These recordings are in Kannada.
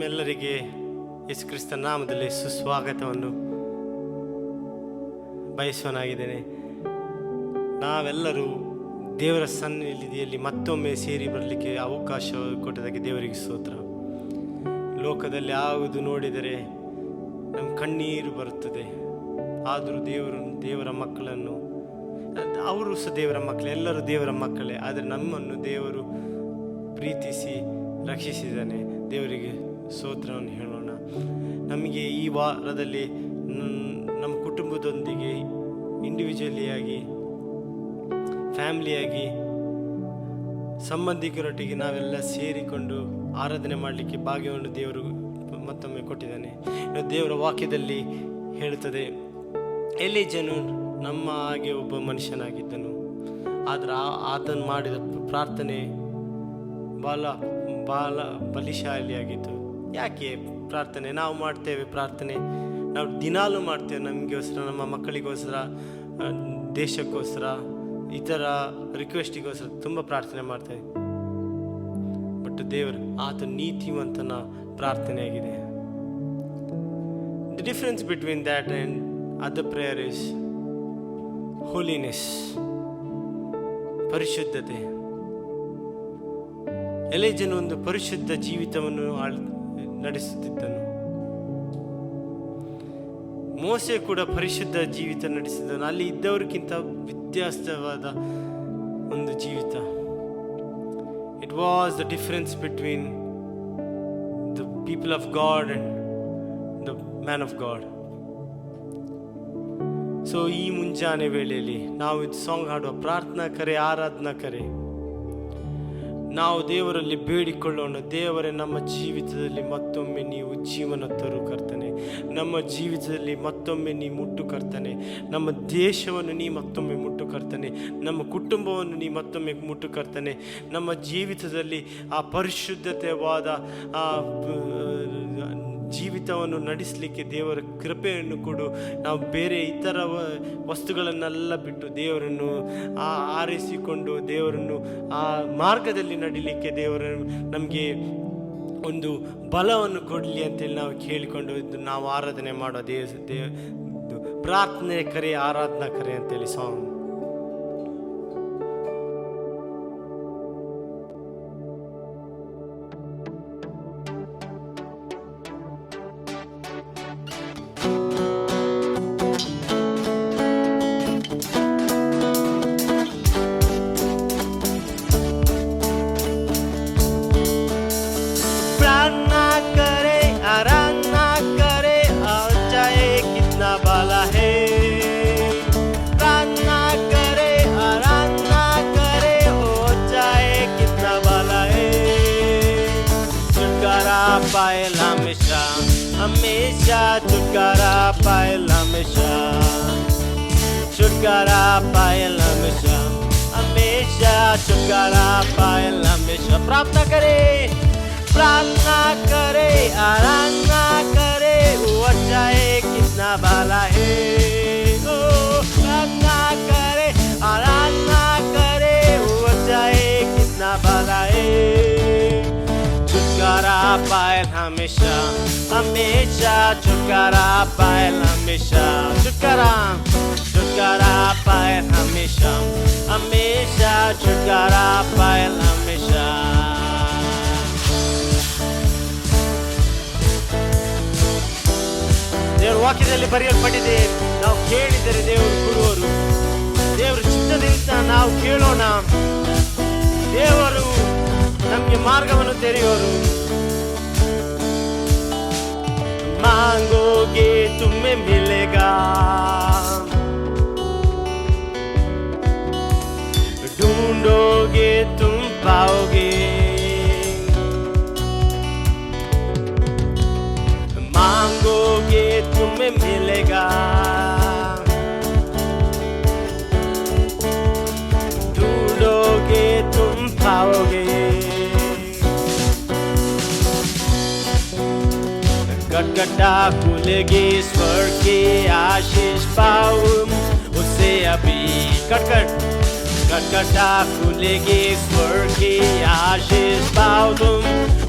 ನಿಮ್ಮೆಲ್ಲರಿಗೆ ಯೇಸು ಕ್ರಿಸ್ತ ನಾಮದಲ್ಲಿ ಸುಸ್ವಾಗತವನ್ನು ಬಯಸುವನಾಗಿದ್ದೇನೆ. ನಾವೆಲ್ಲರೂ ದೇವರ ಸನ್ನಿಧಿಯಲ್ಲಿ ಮತ್ತೊಮ್ಮೆ ಸೇರಿ ಬರಲಿಕ್ಕೆ ಅವಕಾಶ ಕೊಟ್ಟದಕ್ಕೆ ದೇವರಿಗೆ ಸ್ತೋತ್ರ. ಲೋಕದಲ್ಲಿ ಯಾವುದು ನೋಡಿದರೆ ನಮ್ಮ ಕಣ್ಣೀರು ಬರುತ್ತದೆ, ಆದರೂ ದೇವರ ಮಕ್ಕಳನ್ನು, ಅವರು ಸಹ ದೇವರ ಮಕ್ಕಳು, ಎಲ್ಲರೂ ದೇವರ ಮಕ್ಕಳೇ. ಆದರೆ ನಮ್ಮನ್ನು ದೇವರು ಪ್ರೀತಿಸಿ ರಕ್ಷಿಸಿದ್ದಾನೆ. ದೇವರಿಗೆ ಸ್ತೋತ್ರವನ್ನು ಹೇಳೋಣ. ನಮಗೆ ಈ ವಾರದಲ್ಲಿ ನಮ್ಮ ಕುಟುಂಬದೊಂದಿಗೆ ಇಂಡಿವಿಜುವಲಿಯಾಗಿ, ಫ್ಯಾಮಿಲಿಯಾಗಿ, ಸಂಬಂಧಿಕರೊಟ್ಟಿಗೆ ನಾವೆಲ್ಲ ಸೇರಿಕೊಂಡು ಆರಾಧನೆ ಮಾಡಲಿಕ್ಕೆ ಭಾಗ್ಯವನ್ನು ದೇವರು ಮತ್ತೊಮ್ಮೆ ಕೊಟ್ಟಿದ್ದಾನೆ. ದೇವರ ವಾಕ್ಯದಲ್ಲಿ ಹೇಳುತ್ತದೆ, ಎಲೀಯನು ನಮ್ಮ ಹಾಗೆ ಒಬ್ಬ ಮನುಷ್ಯನಾಗಿದ್ದನು, ಆದರೆ ಆತನು ಮಾಡಿದ ಪ್ರಾರ್ಥನೆ ಬಹಳ ಬಲಿಶಾಲಿಯಾಗಿತ್ತು. ಯಾಕೆ ಪ್ರಾರ್ಥನೆ ನಾವು ಮಾಡ್ತೇವೆ? ಪ್ರಾರ್ಥನೆ ನಾವು ದಿನಾಲೂ ಮಾಡ್ತೇವೆ, ನಮಗೋಸ್ಕರ, ನಮ್ಮ ಮಕ್ಕಳಿಗೋಸ್ಕರ, ದೇಶಕ್ಕೋಸ್ಕರ, ಇತರ ರಿಕ್ವೆಸ್ಟಿಗೋಸ್ಕರ ತುಂಬ ಪ್ರಾರ್ಥನೆ ಮಾಡ್ತೇವೆ. ಬಟ್ ದೇವರು ಆತ ನೀತಿವಂತನ ಪ್ರಾರ್ಥನೆಯಾಗಿದೆ. The difference between that and other prayer is holiness, ಪರಿಶುದ್ಧತೆ. ಎಲೀಯನು ಒಂದು ಪರಿಶುದ್ಧ ಜೀವಿತವನ್ನು ನಡೆಸುತ್ತಿದ್ದನು. ಮೋಸೆ ಕೂಡ ಪರಿಶುದ್ಧ ಜೀವಿತ ನಡೆಸಿದನು. ಅಲ್ಲಿ ಇದ್ದವರಿಗಿಂತ ವ್ಯತ್ಯಾಸವಾದ ಒಂದು ಜೀವಿತ. It was the difference between the people of god and the man of god. So ಈ ಮುಂಜಾನೆ ವೇಳೆಯಲ್ಲಿ ನಾವು ಇದು ಸಾಂಗ್ ಹಾಡುವ ಪ್ರಾರ್ಥನಾ ಕರೆ, ಆರಾಧನಾ ಕರೆ, ನಾವು ದೇವರಲ್ಲಿ ಬೇಡಿಕೊಳ್ಳೋಣ. ದೇವರೇ, ನಮ್ಮ ಜೀವಿತದಲ್ಲಿ ಮತ್ತೊಮ್ಮೆ ನೀವು ಜೀವನ ತರು ಕರ್ತನೆ. ನಮ್ಮ ಜೀವಿತದಲ್ಲಿ ಮತ್ತೊಮ್ಮೆ ನೀ ಮುಟ್ಟು ಕರ್ತನೆ. ನಮ್ಮ ದೇಶವನ್ನು ನೀ ಮತ್ತೊಮ್ಮೆ ಮುಟ್ಟು ಕರ್ತನೆ. ನಮ್ಮ ಕುಟುಂಬವನ್ನು ನೀ ಮತ್ತೊಮ್ಮೆ ಮುಟ್ಟು ಕರ್ತನೆ. ನಮ್ಮ ಜೀವಿತದಲ್ಲಿ ಆ ಪರಿಶುದ್ಧತೆವಾದ ಆ ಜೀವಿತವನ್ನು ನಡೆಸಲಿಕ್ಕೆ ದೇವರ ಕೃಪೆಯನ್ನು ಕೊಡು. ನಾವು ಬೇರೆ ಇತರ ವಸ್ತುಗಳನ್ನೆಲ್ಲ ಬಿಟ್ಟು ದೇವರನ್ನು ಆರಿಸಿಕೊಂಡು ದೇವರನ್ನು ಆ ಮಾರ್ಗದಲ್ಲಿ ನಡಿಲಿಕ್ಕೆ ದೇವರು ನಮಗೆ ಒಂದು ಬಲವನ್ನು ಕೊಡಲಿ ಅಂತೇಳಿ ನಾವು ಕೇಳಿಕೊಂಡು ನಾವು ಆರಾಧನೆ ಮಾಡೋ ಪ್ರಾರ್ಥನೆ ಕರೆ, ಆರಾಧನಾ ಕರೆ ಅಂತೇಳಿ ಸಾಂಗ್. हमेशा छुटकारा पायल, हमेशा छुटकारा पायल, हमेशा हमेशा छुटकारा पायल, हमेशा. प्रार्थना करे, प्रार्थना करे, आराधना करे, वो अच्छा है, कितना भला है. ओ प्रार्थना करे, आराधना करे, वो अच्छा है, कितना भला है. छुटकारा पायल हमेशा, हमेशा छुटकारा पायल, हमेशा छुटकारा, छुटकारा पायल, हमेशा हमेशा छुटकारा पायल, हमेशा. ದೇವರ ವಾಕ್ಯದಲ್ಲಿ ಬರೆಯಲ್ಪಟ್ಟಿದೆ, ನಾವು ಕೇಳಿದರೆ ದೇವರು ಕೊಡುವರು. ದೇವರ ಚಿತ್ತದಿಂದ ನಾವು ಕೇಳೋಣ, ದೇವರು ನಮಗೆ ಮಾರ್ಗವನ್ನು ತೆರೆಯೋರು. मांगोगे तुम्हें मिलेगा, ढूंढोगे तुम पाओगे. मांगोगे तुम्हें मिलेगा, ढूंढोगे तुम पाओगे. गटगटा खुलेगी स्वर्ग की आशीष पाऊं उसे अभी. गटगटा खुलेगी स्वर्ग की आशीष पाऊं तुम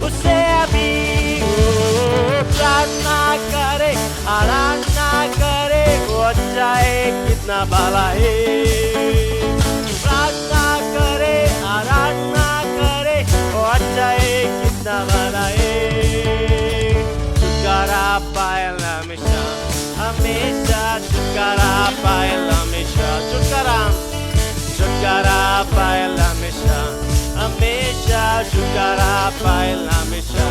उसे अभी. भला है। प्रार्थना करे, आराधना करे, वो अच्छा है कितना भला है। छुटकारा पाएगा हमेशा, हमेशा छुटकारा पाएगा हमेशा। छुटकारा छुटकारा पाएगा हमेशा, हमेशा छुटकारा पाएगा हमेशा।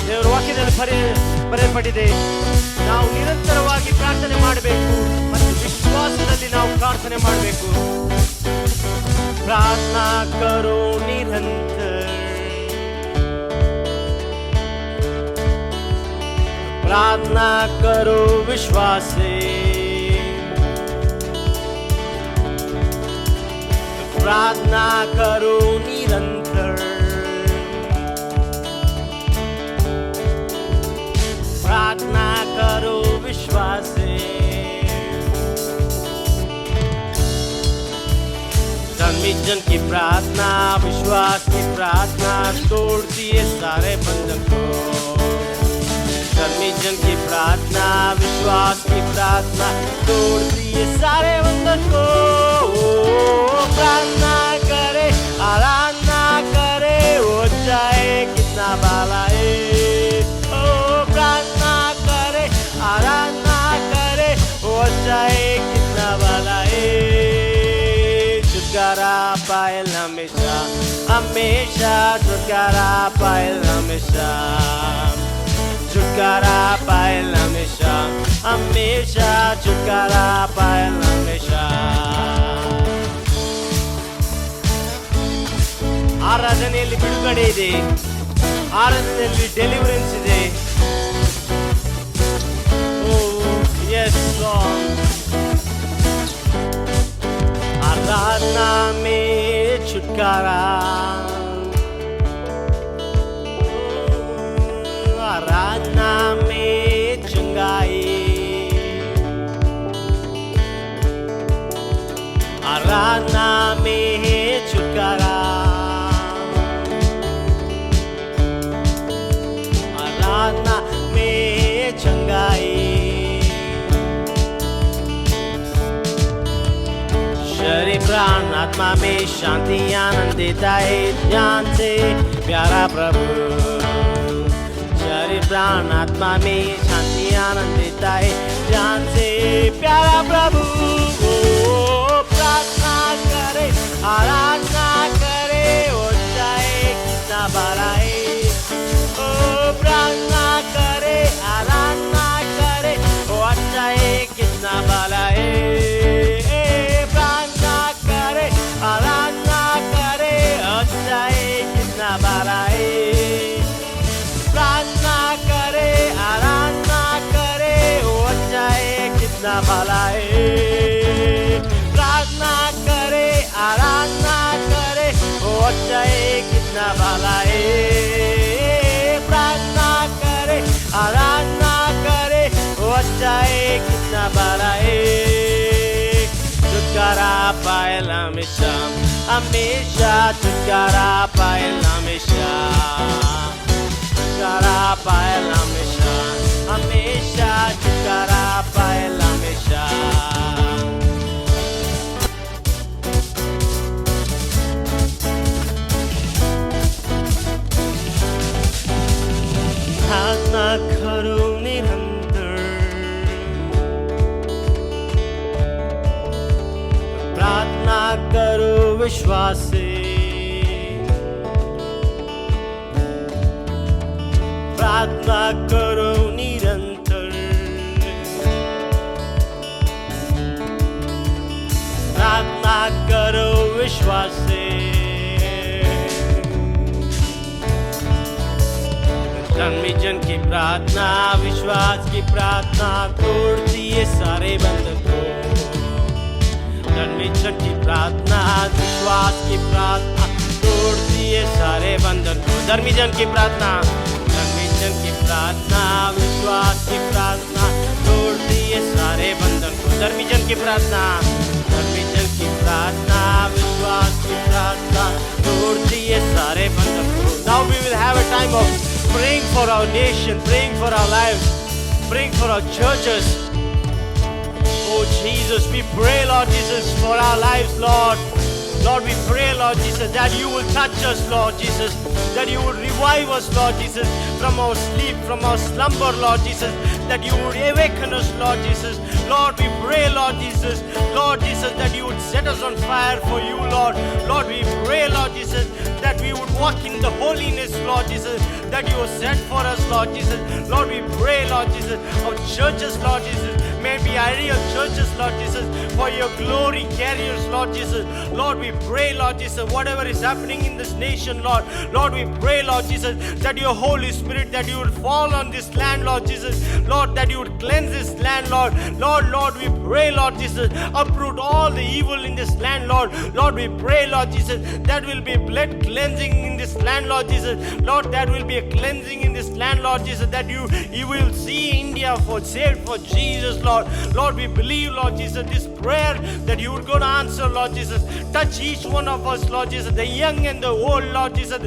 ದೇವರ ವಾಕ್ಯದಲ್ಲಿ ಬರೆಯಲ್ಪಟ್ಟಿದೆ, ನಾವು ನಿರಂತರವಾಗಿ ಪ್ರಾರ್ಥನೆ ಮಾಡಬೇಕು ಮತ್ತು ವಿಶ್ವಾಸದಲ್ಲಿ ನಾವು ಪ್ರಾರ್ಥನೆ ಮಾಡಬೇಕು। प्रार्थना करो निरंतर, प्रार्थना करो विश्वास से, प्रार्थना करो निरंतर, प्रार्थना करो विश्वास से। धर्मी जन की प्रार्थना, विश्वास की प्रार्थना तोड़ती है सारे बंधन को। धर्मी जन की प्रार्थना, विश्वास की प्रार्थना तोड़ती है सारे बंधन को। प्रार्थना करे, आराधना करे, वो चाहे कितना भला है। ओ प्रार्थना करे, आराधना करे, वो चाहे कितना भला है। छुटकारा पाएगा हमेशा, हमेशा छुटकारा पाएगा हमेशा। छुटकारा पाएगा हमेशा, हमेशा छुटकारा पाएगा हमेशा। ಆರಾಧನೆಯಲ್ಲಿ ಬಿಡುಗಡೆ ಇದೆ, ಆರಾಧನೆಯಲ್ಲಿ ಡೆಲಿವರೆನ್ಸ್ ಇದೆ। ಓ ಯಸ್ ಲಾರ್ಡ್, आराधना में छुटकारा, आराधना में चंगाई, आराधना में छुटकारा, आराधना में चंगाई। शरीर प्राण आत्मा में शांति आनंद देता है ध्यान से प्यारा प्रभु। शरीर प्राण आत्मा में शांति आनंद देता है ध्यान से प्यारा प्रभु। ओ प्रार्थना करे, आराधना करे, वो चाहे कितना भला है। ओ प्रार्थना करे, आराधना करे, वो अच्छा है कितना भला है। आराधना करे, अच्छा है कितना भला है। प्रार्थना करे, आराधना करे, अच्छा है कितना भला है। प्रार्थना करे, आराधना करे, अच्छा है कितना भला है। प्रार्थना करे, आराधना करे, अच्छा है कितना भला है। छुटकारा पाएगा हमेशा, हमेशा छुटकारा पाएगा हमेशा। छुटकारा पाएगा हमेशा, हमेशा छुटकारा पाएगा हमेशा। प्रार्थना करो निरंतर, प्रार्थना करो विश्वास से, प्रार्थना करो निरंतर, प्रार्थना करो विश्वास से। धर्मी जन की प्रार्थना, विश्वास की प्रार्थना तोड़ती है सारे बंधन को। धर्मी जन की प्रार्थना, विश्वास की प्रार्थना तोड़ती है सारे बंधन को। धर्मी जन की प्रार्थना, धर्मी जन की प्रार्थना, विश्वास की प्रार्थना तोड़ती है सारे बंधन को। धर्मी जन की प्रार्थना, धर्मी जन की प्रार्थना, विश्वास की प्रार्थना तोड़ती है सारे बंधन को। Now we will have a time of praying for our nation, praying for our lives, praying for our churches. Oh Jesus, we pray, Lord Jesus, for our lives, Lord. Lord, we pray, Lord Jesus, that you will touch us, Lord Jesus, that you would revive us, Lord Jesus, from our sleep, from our slumber, Lord Jesus, that you would awaken us, Lord Jesus. Lord, we pray, Lord Jesus, that you would set us on fire for you, Lord. Lord, we pray, Lord Jesus, that we would walk in the holiness, Lord Jesus, that you will set for us, Lord Jesus. Lord, we pray, Lord Jesus, of churches, Lord Jesus, may be ideal churches, Lord Jesus, for your glory carriers, Lord Jesus. Lord, we pray, Lord Jesus, whatever is happening in this nation, Lord, we pray, Lord Jesus, that your Holy Spirit, that you would fall on this land, Lord Jesus, Lord, that you would cleanse this land, Lord, we pray, Lord Jesus, uproot all the evil in this land, Lord, we pray, Lord Jesus, that will be blood cleansing in this land, Lord Jesus, Lord, that will be a cleansing in this land, Lord Jesus, that you will see India for saved for Jesus, Lord, we believe, Lord Jesus, this prayer that you would go to answer, Lord Jesus. Touch each one of us, Lord Jesus, the young and the old, Lord Jesus,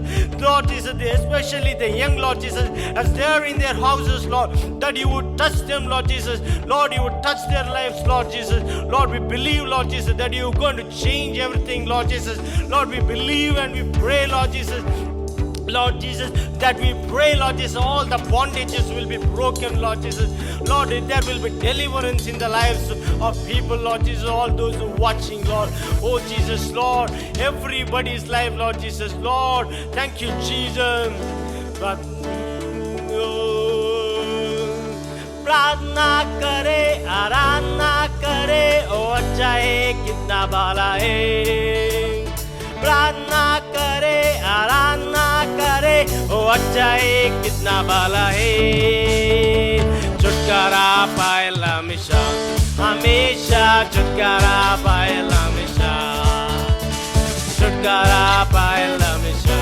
especially the young, Lord Jesus, as they are in their houses, Lord, that you would touch them, Lord Jesus. Lord, you would touch their lives, Lord Jesus. Lord, we believe, Lord Jesus, that you are going to change everything, Lord Jesus. Lord, we believe and we pray, Lord Jesus, that we pray, Lord Jesus, all the bondages will be broken, Lord Jesus. Lord, there will be deliverance in the lives of people, Lord Jesus, all those who are watching, Lord. Oh, Jesus, Lord, everybody's life, Lord Jesus. Lord, thank you, Jesus. But, प्रार्थना करे, आराधना करे, और चाहे कितना बाला है। प्रार्थना करे, आराधना करे, ओ अच्छा है कितना बाला है। छुटकारा पाएला हमेशा, हमेशा छुटकारा पाएला हमेशा, छुटकारा पाएला हमेशा,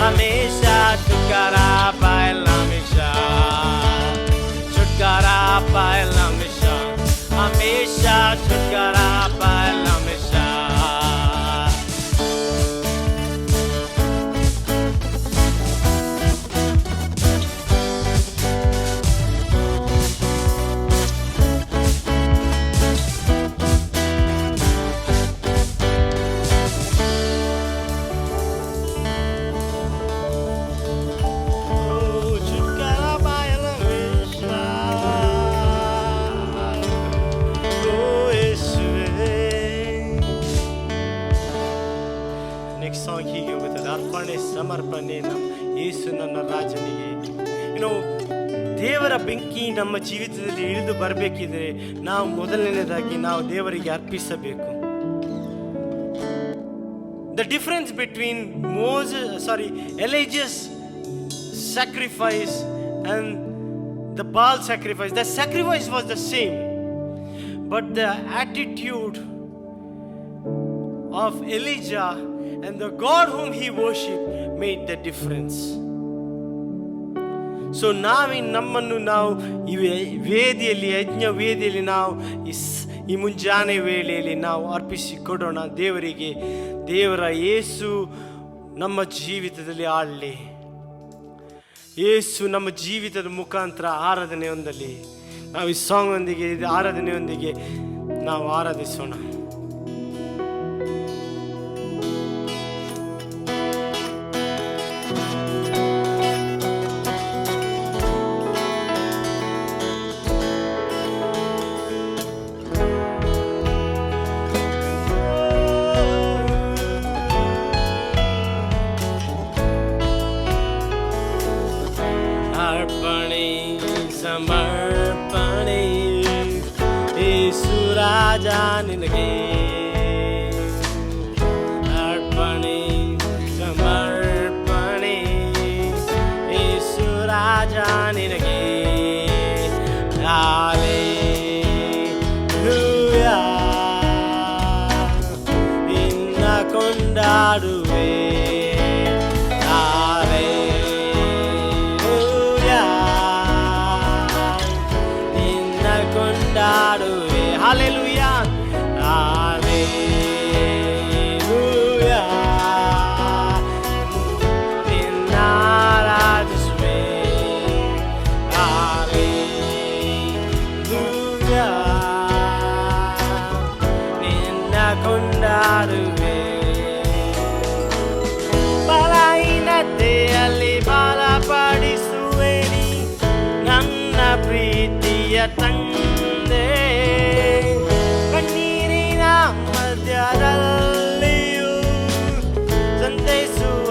हमेशा छुटकारा पाएला हमेशा, छुटकारा पाएला हमेशा, हमेशा छुटकारा पाएला हमेशा। ಸಮರ್ಪಣೆ ಯೇಸು ನನ್ನ ರಾಜನಿಗೆ. ದೇವರ ಬೆಂಕಿ ನಮ್ಮ ಜೀವಿತದಲ್ಲಿ ಇಳಿದು ಬರಬೇಕಿದ್ರೆ ನಾವು ಮೊದಲನೇದಾಗಿ ನಾವು ದೇವರಿಗೆ ಅರ್ಪಿಸಬೇಕು. The difference between Elijah's sacrifice and the Baal sacrifice, the sacrifice was the same, but the attitude of Elijah and the God whom he worshipped made the difference. So ನಮ್ಮನ್ನು ನಾವು ಈ ವೇದಿಯಲ್ಲಿ, ಯಜ್ಞ ವೇದಿಯಲ್ಲಿ ನಾವು ಈ ಮುಂಜಾನೆ ವೇಳೆಯಲ್ಲಿ ನಾವು ಅರ್ಪಿಸಿಕೊಡೋಣ ದೇವರಿಗೆ. ದೇವರ ಯೇಸು ನಮ್ಮ ಜೀವಿತದಲ್ಲಿ ಆಳಲಿ. ಯೇಸು ನಮ್ಮ ಜೀವಿತದ ಮುಖಾಂತರ ಆರಾಧನೆ ಹೊಂದಲಿ. ನಾವು ಈ ಸಾಂಗ್ ಒಂದಿಗೆ, ಆರಾಧನೆಯೊಂದಿಗೆ ನಾವು ಆರಾಧಿಸೋಣ. ಸಮರ್ಪಣೆ ಯೇಸು ರಾಜ ನಿನಗೆ ಅರ್ಪಣೆ, ಸಮರ್ಪಣೆ ಯೇಸು ರಾಜ ನಿನಗೆ. ಹಲ್ಲೆಲೂಯಾ, ನಿನ್ನ ಕೊಂಡಾಡುವೆ. Hallelujah, hallelujah. In our ಕೊಂಡಾಡುವೆ. ಬಲಹೀನತೆಯಲ್ಲಿ ಬಲಪಡಿಸುವೆ ನೀ ನನ್ನ ಪ್ರೀತಿಯ ತಂದೆ. ಕಣ್ಣೀರಿನ ಮಧ್ಯದಲ್ಲಿಯೂ ಸಂತೈಸುವ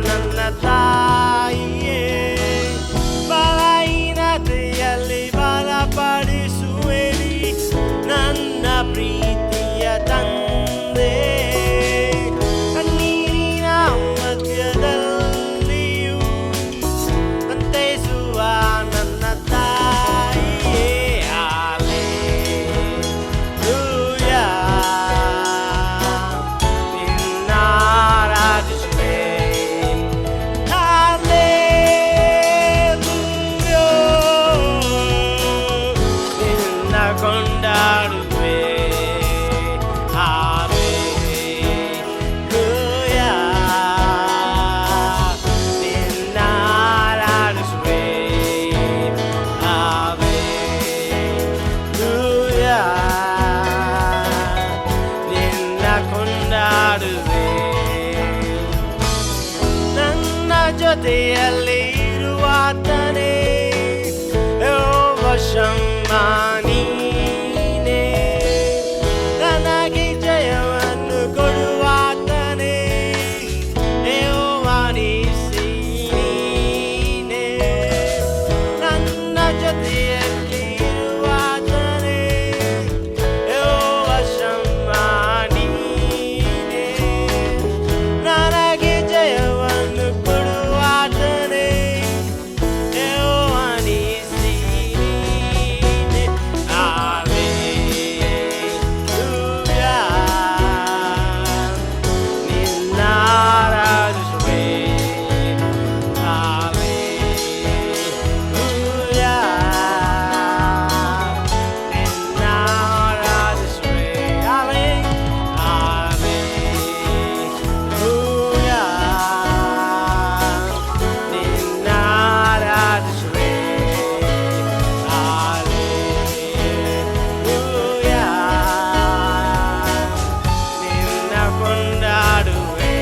ನನ್ನ ತಾಯಿಯೇ. ಬಲಹೀನತೆಯಲ್ಲಿ ಬಲಪಡಿಸುವೆ ನೀ ನನ್ನ ಪ್ರೀತಿಯ ತಂದೆ. ಕಣ್ಣೀರಿನ ಮಧ್ಯದಲ್ಲಿಯೂ ಸಂತೈಸುವ ನನ್ನ ತಾಯಿಯೇ. ಹಲ್ಲೆಲೂಯಾ, ನಿನ್ನ ಆರಾಧಿಸುವೆ. ಹಲ್ಲೆಲೂಯಾ, ನಿನ್ನ ಕೊಂಡಾಡುವೆ. ಹಲ್ಲೆಲೂಯಾ, ನಿನ್ನ ಆರಾಧಿಸುವೆ. ಹಲ್ಲೆಲೂಯಾ, ನಿನ್ನ ಕೊಂಡಾಡುವೆ. ನನ್ನ ಜೊತೆಯಲ್ಲಿ ಇರುವಾತನೇ ಯೆಹೋವ ಶಮ್ಮಾ ನೀನೇ. ನನಗೆ ಜಯವನ್ನು ಕೊಡುವಾತನೇ ಯೆಹೋವ ನೀಸಿ ನೀನೇ. ನನ್ನ ಜೊತೆಯಲ್ಲಿ ಇರುವಾತನೇ ಯೆಹೋವ ಶಮ್ಮಾ ನೀನೇ. ನನಗೆ ಜಯವನ್ನು ಕೊಡುವಾತನೇ ಯೆಹೋವ ನೀಸಿ ನೀನೇ. ಹಲ್ಲೆಲೂಯಾ, ನಿನ್ನ ಆರಾಧಿಸುವೆ. ಹಲ್ಲೆಲೂಯಾ, ನಿನ್ನ ಆರಾಧಿಸುವೆ. ಹಲ್ಲೆಲೂಯಾ, ನಿನ್ನ ಆರಾಧಿಸುವೆ. ಹಲ್ಲೆಲೂಯಾ, ನಿನ್ನ ಕೊಂಡಾಡುವೆ.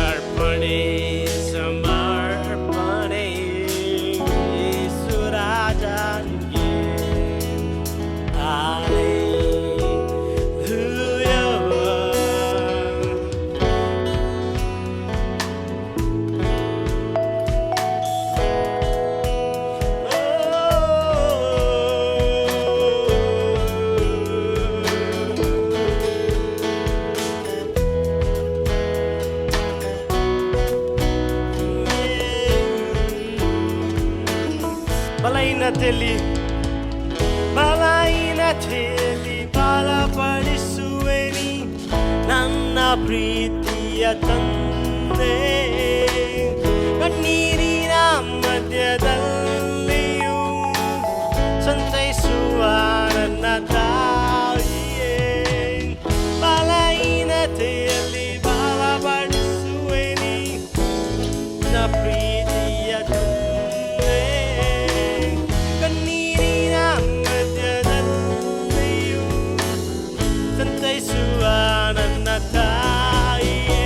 ಅರ್ಪಣೆ ಸಮರ್ಪಣೆ ಯೇಸು ರಾಜನಿಗೆ. ಹಲ್ಲೆಲೂಯಾ, ಬಲಹೀನತೆಯಲ್ಲಿ ಬಲಹೀನತೆಯಲ್ಲಿ ಬಲಪಡಿಸುವೆ ನೀ ನನ್ನ ಪ್ರೀತಿಯ ತಂದೆ. ಕಣ್ಣೀರಿನ ಮಧ್ಯದಲ್ಲಿಯೂ ಸಂತೈಸುವ ನನ್ನ ತಾಯಿಯೇ. ಬಲಹೀನತೆಯಲ್ಲಿ ಬಲಪಡಿಸುವೆ ನೀ ನನ್ನ ಪ್ರೀತಿಯ ತಂದೆ. ಕಣ್ಣೀರಿನ ಮಧ್ಯದಲ್ಲಿಯೂ ಸಂತೈಸುವ ನನ್ನ ತಾಯಿಯೇ.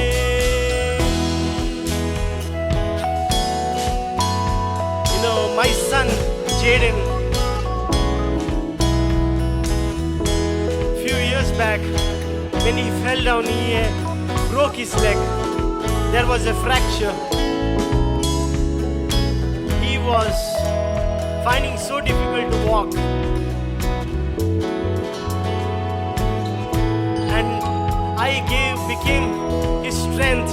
My son Jaden, few years back when he fell down, he broke his leg. There was a fracture. He was finding so difficult to walk, and I became his strength,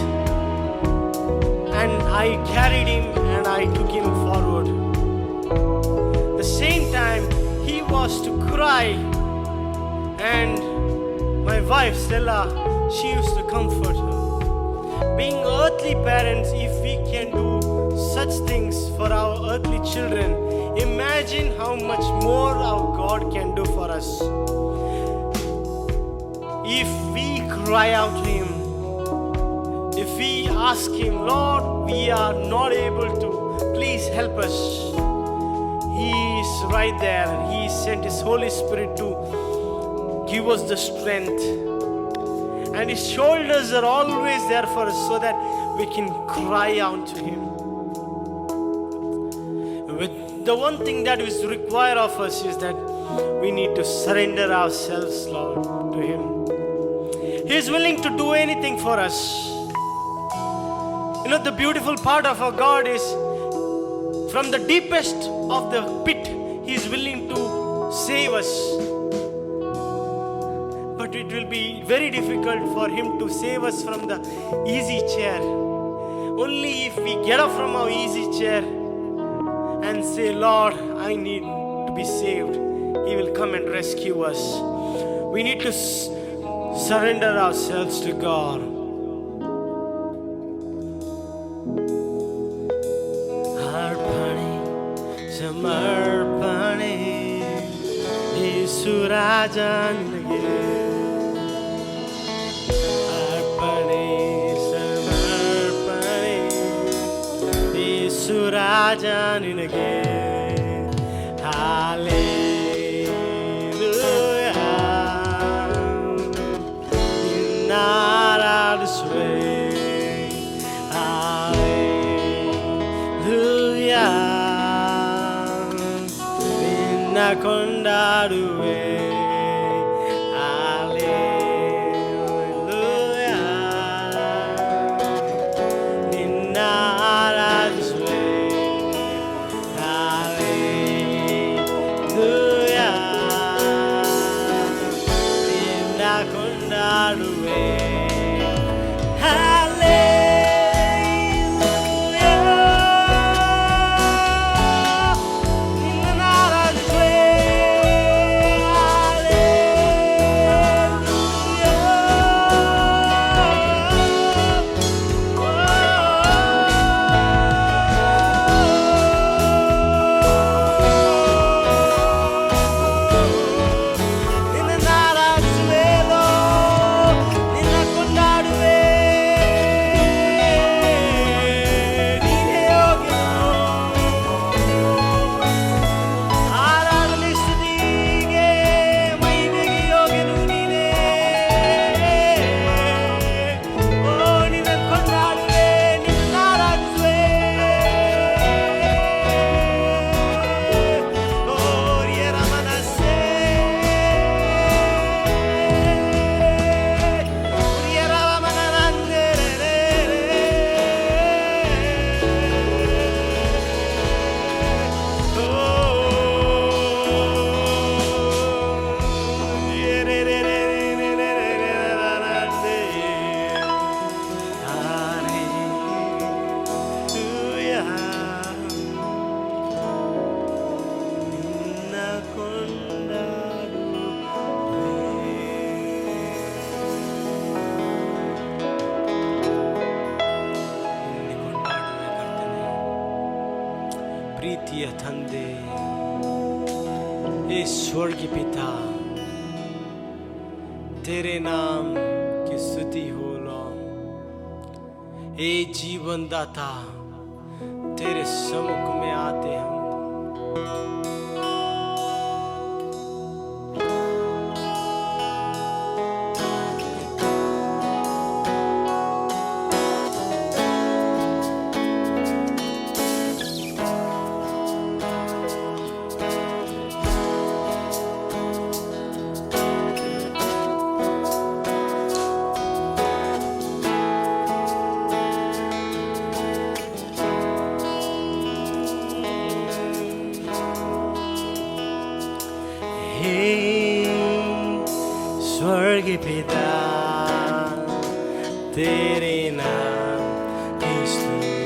and I carried him and I took him forward. The same time he was to cry, and my wife Stella, she used to comfort her. Being earthly parents, if we can do such things for our earthly children, imagine how much more our God can do for us. If we cry out to him, if we ask him, Lord, we are not able to, please help us, he is right there. He sent his Holy Spirit to give us the strength, and his shoulders are always there for us so that we can cry out to him. With the one thing that is required of us is that we need to surrender ourselves, Lord, to him. He is willing to do anything for us. You know, the beautiful part of our God is, from the deepest of the pit, he is willing to save us. But it will be very difficult for him to save us from the easy chair. Only if we get up from our easy chair and say, Lord, I need to be saved, he will come and rescue us. We need to surrender ourselves to God. समर्पणे यीशु राजा निनगे अर्पणे समर्पणे यीशु राजा निनगे हालेलुया ನಿನ್ನ ಆರಾಧಿಸುವೆ ಹಾಲೆಲುಯಾ ಕೊಂಡಾಡುವೆ ಹಾಲೆಲೂಯಾ ನಿನ್ನ ಆರಾಧಿಸುವೆ ಹಾಲೆಲೂಯಾ ನಿನ್ನ ಕೊಂಡಾಡುವೆ ಪ್ರೀತಿಯ ತಂದೆ, हे स्वर्गीय पिता, तेरे नाम की स्तुति हो लॉर्ड। हे जीवन दाता, तेरे सम्मुख में आते हम। स्वर्गीय पिता, तेरे नाम की स्तुति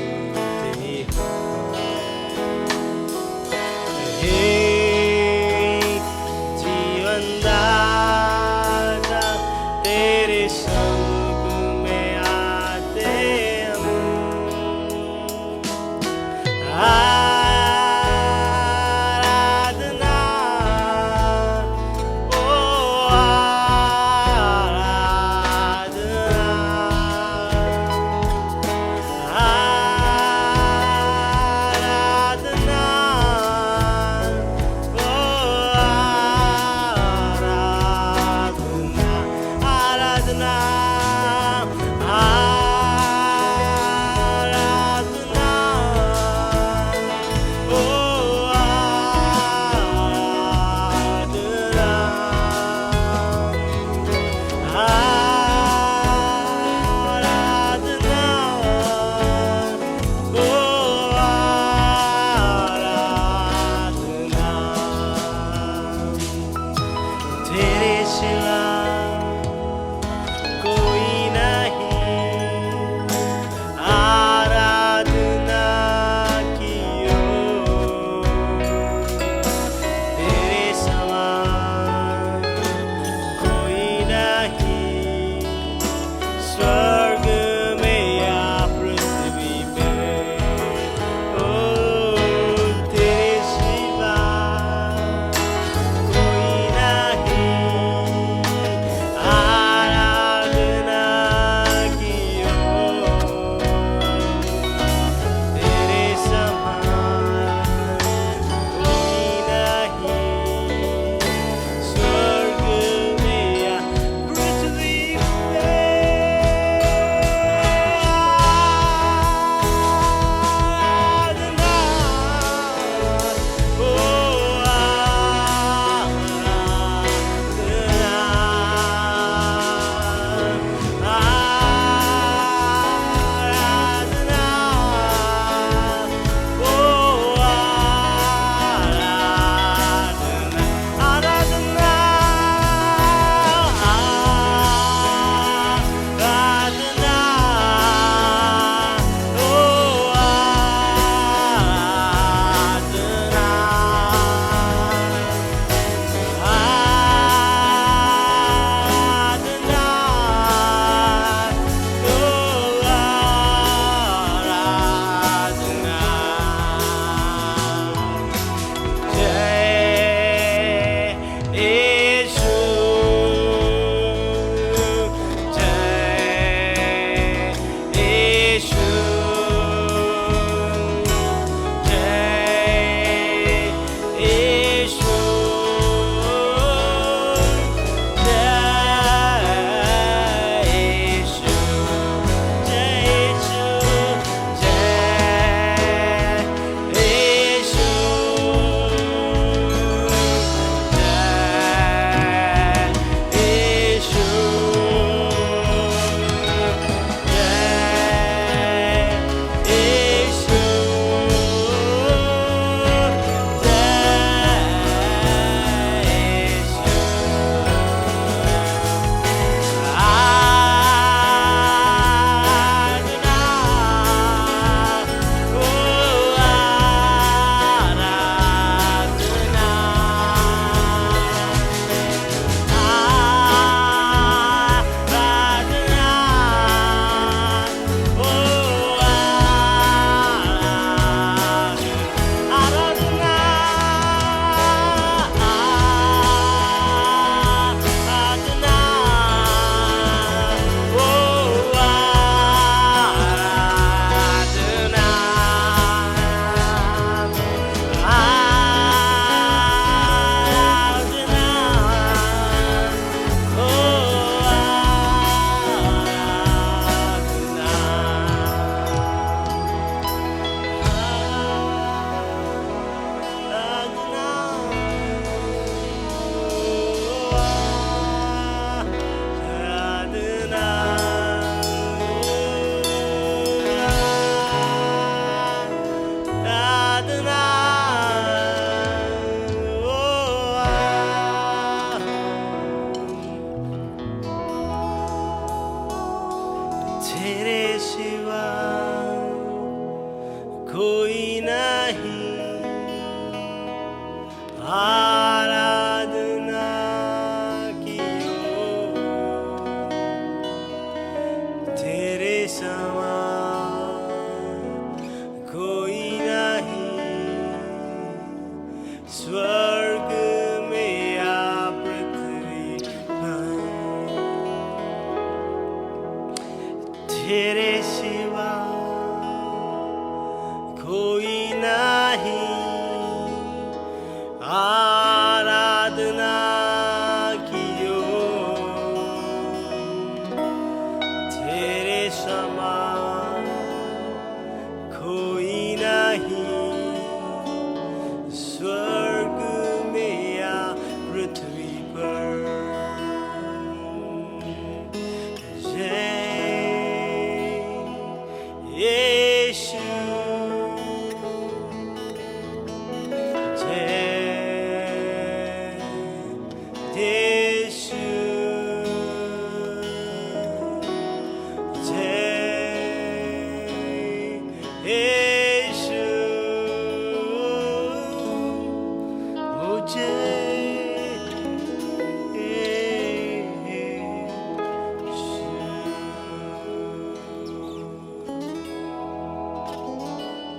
कोई नहीं, आराधना की हो तेरे समान कोई नहीं, स्वर्ग में या पृथ्वी पर तेरे सिवा कोई नहीं, आराधना की हो तेरे समान कोई नहीं, स्वर्ग में या पृथ्वी पर। जय यीशु,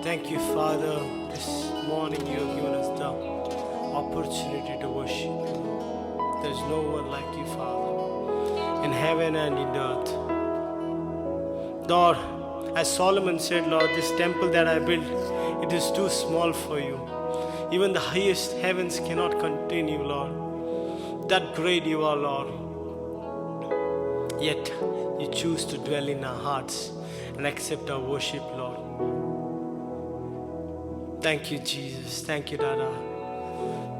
Thank you, Father. This morning you have given us the opportunity to worship you. There's no one like you, Father, in heaven and in earth. Lord, as Solomon said, Lord, this temple that I built, it is too small for you. Even the highest heavens cannot contain you, Lord. That great you are, Lord. Yet you choose to dwell in our hearts and accept our worship, Lord. Thank you, Jesus. Thank you, Dada,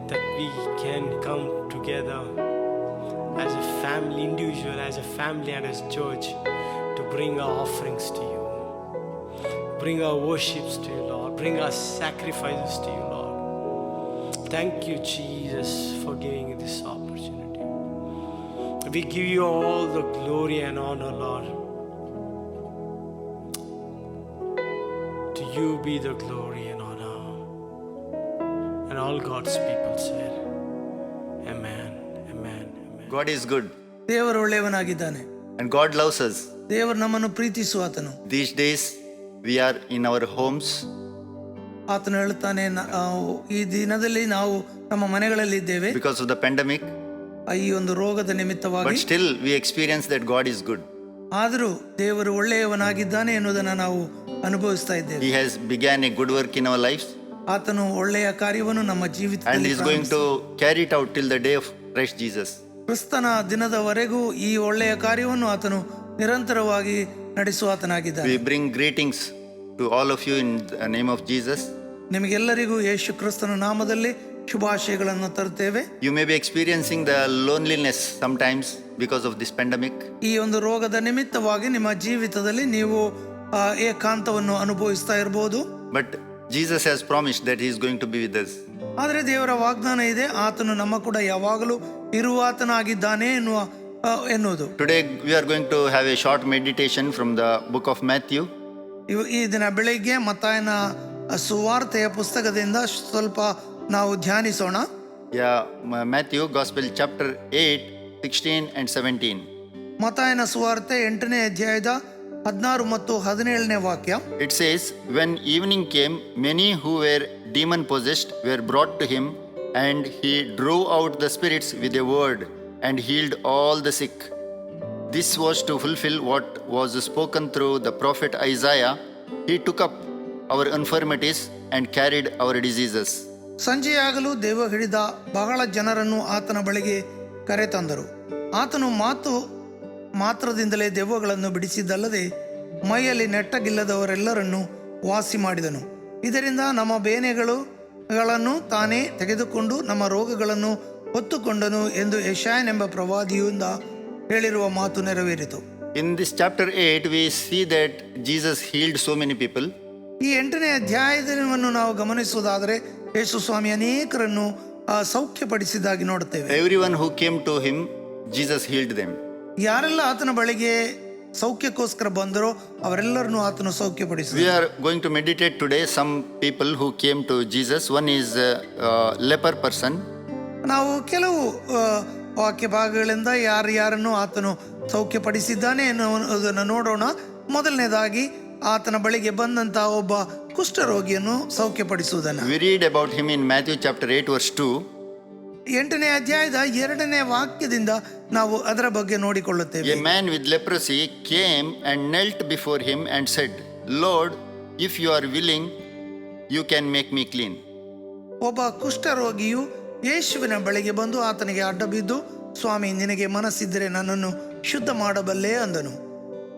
that we can come together as a family, individual, as a family and as church to bring our offerings to you, bring our worships to you, Lord, bring our sacrifices to you, Lord. Thank you, Jesus, for giving this opportunity. We give you all the glory and honor, Lord. To you be the glory and honor. And all God's people said, Amen, Amen, Amen. God is good ದೇವರು ಒಳ್ಳೆಯವನಾಗಿದ್ದಾನೆ. and God loves us. ದೇವರು ನಮ್ಮನ್ನು ಪ್ರೀತಿಸುವಾತನು. These days we are in our homes, ಆತನು ಹೇಳುತ್ತಾನೆ, ಈ ದಿನದಲ್ಲಿ ನಾವು ನಮ್ಮ ಮನೆಗಳಲ್ಲಿ ಇದ್ದೇವೆ because of the pandemic, ಈ ಒಂದು ರೋಗದ ನಿಮಿತ್ತವಾಗಿ. but still we experience that God is good. ಆದರೂ ದೇವರು ಒಳ್ಳೆಯವನಾಗಿದ್ದಾನೆ ಎನ್ನುವುದನ್ನು ನಾವು ಅನುಭವಿಸ್ತಾ ಇದ್ದೇವೆ. He has began a good work in our lives ಆತನು ಒಳ್ಳೆಯ ಕಾರ್ಯವನ್ನು ನಮ್ಮ and ಜೀವಿತದಲ್ಲಿ is going to carry it out till the day of Christ Jesus. ಕ್ರಿಸ್ತನ ದಿನದವರೆಗೂ ಈ ಒಳ್ಳೆಯ ಕಾರ್ಯವನ್ನು ಆತನು ನಿರಂತರವಾಗಿ ನಡೆಸುವಾತನಾಗಿದ್ದಾನೆ. We bring greetings to all of you in the name of Jesus. ನಿಮಗೆಲ್ಲರಿಗೂ ಯೇಸು ಕ್ರಿಸ್ತನ ನಾಮದಲ್ಲಿ ಶುಭಾಶಯಗಳನ್ನು ತರುತ್ತೇವೆ. You may be experiencing the loneliness sometimes because of this pandemic. ಈ ಒಂದು ರೋಗದ ನಿಮಿತ್ತವಾಗಿ ನಿಮ್ಮ ಜೀವಿತದಲ್ಲಿ ನೀವು ಏಕಾಂತವನ್ನು ಅನುಭವಿಸ್ತಾ ಇರಬಹುದು. But Jesus has promised that He is going to be with us. ಆದರೆ ದೇವರ ವಾಗ್ದಾನ ಇದೆ, ಆತನು ನಮ್ಮ ಕೂಡ ಯಾವಾಗಲೂ ಇರುವಾತನಾಗಿದ್ದಾನೆ ಎನ್ನುವುದು. Today we are going to have a short meditation from the book of Matthew. ಈ ದಿನ ಬೆಳಿಗ್ಗೆ ಮತ್ತಾಯನ ಸುವಾರ್ತೆಯ ಪುಸ್ತಕದಿಂದ ಸ್ವಲ್ಪ ನಾವು ಧ್ಯಾನಿಸೋಣ. Matthew Gospel chapter 8, 16 and 17. ಮತ್ತಾಯನ ಸುವಾರ್ತೆ 8ನೇ ಅಧ್ಯಾಯದ 16 ಮತ್ತು 17ನೇ ವಾಕ್ಯ. It says, when evening came, many who were demon possessed were brought to him, and he drove out the spirits with a word and healed all the sick. This was to fulfill what was spoken through the prophet Isaiah. He took up our infirmities and carried our diseases. ಸಂಜೆಯಾಗಲು ದೇವ ಹಿಡಿದ ಬಹಳ ಜನರನ್ನು ಆತನ ಬಳಿಗೆ ಕರೆತಂದರು. ಆತನು ಮಾತ್ರದಿಂದಲೇ ದೆವ್ವಗಳನ್ನು ಬಿಡಿಸಿದ್ದಲ್ಲದೆ ಮೈಯಲ್ಲಿ ನೆಟ್ಟಗಿಲ್ಲದವರೆಲ್ಲರನ್ನು ವಾಸಿ ಮಾಡಿದನು. ಇದರಿಂದ ನಮ್ಮ ಬೇನೆಗಳನ್ನು ತಾನೇ ತೆಗೆದುಕೊಂಡು ನಮ್ಮ ರೋಗಗಳನ್ನು ಹೊತ್ತುಕೊಂಡನು ಎಂದು ಯೆಶಾಯನೆಂಬ ಪ್ರವಾದಿಯಿಂದ ಹೇಳಿರುವ ಮಾತು ನೆರವೇರಿತು. In this chapter 8 we see that Jesus healed so many people. ಈ 8ನೇ ಅಧ್ಯಾಯವನ್ನು ನಾವು ಗಮನಿಸುವುದಾದರೆ ಯೇಸು ಸ್ವಾಮಿ ಅನೇಕರನ್ನು ಸೌಖ್ಯಪಡಿಸಿದ್ದಾಗಿ ನೋಡುತ್ತೇವೆ. Everyone who came to him, Jesus healed them. ಯಾರೆಲ್ಲ ಆತನ ಬಳಿಗೆ ಸೌಖ್ಯಕ್ಕೋಸ್ಕರ ಬಂದರೋ ಅವರೆಲ್ಲರನ್ನೂ ಆತನು ಸೌಖ್ಯಪಡಿಸಿದ. We are going to meditate today some people who came to Jesus. One is a leper person. ನಾವು ಕೆಲವು ವಾಕ್ಯ ಭಾಗಗಳಿಂದ ಯಾರನ್ನು ಆತನು ಸೌಖ್ಯಪಡಿಸಿದ್ದಾನೆ ಎನ್ನುವುದನ್ನು ನೋಡೋಣ. ಮೊದಲನೇದಾಗಿ ಆತನ ಬಳಿಗೆ ಬಂದಂತಹ ಒಬ್ಬ ಕುಷ್ಠರೋಗಿಯನ್ನು ಸೌಖ್ಯಪಡಿಸುವುದನ್ನು We read about him in Matthew chapter 8 verse 2. 8ನೇ ಅಧ್ಯಾಯದ 2ನೇ ವಾಕ್ಯದಿಂದ ನಾವು ಅದರ ಬಗ್ಗೆ ನೋಡಿಕೊಳ್ಳುತ್ತೇವೆ. A man with leprosy came and knelt before him and said, Lord, if you are willing, you can make me clean. ಒಬ್ಬ ಕುಷ್ಠರೋಗಿಯು ಯೇಸುವಿನ ಬಳಿಗೆ ಬಂದು ಆತನಿಗೆ ಅಡ್ಡ ಬಿದ್ದು, ಸ್ವಾಮಿ, ನಿನಗೆ ಮನಸ್ಸಿದ್ದರೆ ನನ್ನನ್ನು ಶುದ್ಧ ಮಾಡಬಲ್ಲೆ ಅಂದನು.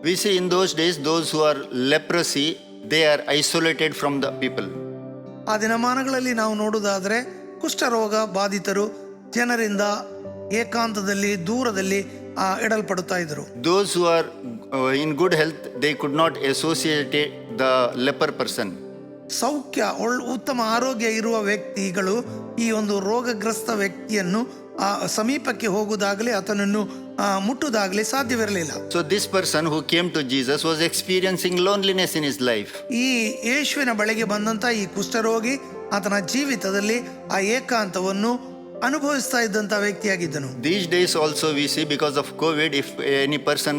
We see in those days, those who are leprosy, they are isolated from the people. ಆ ದಿನಮಾನಗಳಲ್ಲಿ ನಾವು ನೋಡುವುದಾದರೆ ಕುಷ್ಠರೋಗ ಬಾಧಿತರು ಜನರಿಂದ ಏಕಾಂತದಲ್ಲಿ ದೂರದಲ್ಲಿ ಇಡಲ್ಪಡುತ್ತಾ ಇದ್ರು. Those who are in good health, they could not associate the leper person. ಸೌಖ್ಯ ಉತ್ತಮ ಆರೋಗ್ಯ ಇರುವ ವ್ಯಕ್ತಿಗಳು ಈ ಒಂದು ರೋಗಗ್ರಸ್ತ ವ್ಯಕ್ತಿಯನ್ನು ಸಮೀಪಕ್ಕೆ ಹೋಗುವುದಾಗಲಿ ಆತನನ್ನು ಮುಟ್ಟುವುದಾಗಲಿ ಸಾಧ್ಯವಿರಲಿಲ್ಲ. So this person who came to Jesus was experiencing loneliness in his life. ಈ ಯೇಸುವಿನ ಬಳಿಗೆ ಬಂದಂತ ಈ ಕುಷ್ಠರೋಗಿ ಆತನ ಜೀವಿತದಲ್ಲಿ ಆ ಏಕಾಂತವನ್ನು ಅನುಭವಿಸ್ತಾ ಇದ್ದಂತ ವ್ಯಕ್ತಿಯಾಗಿದ್ದನು. These days also we see, because of COVID, if any person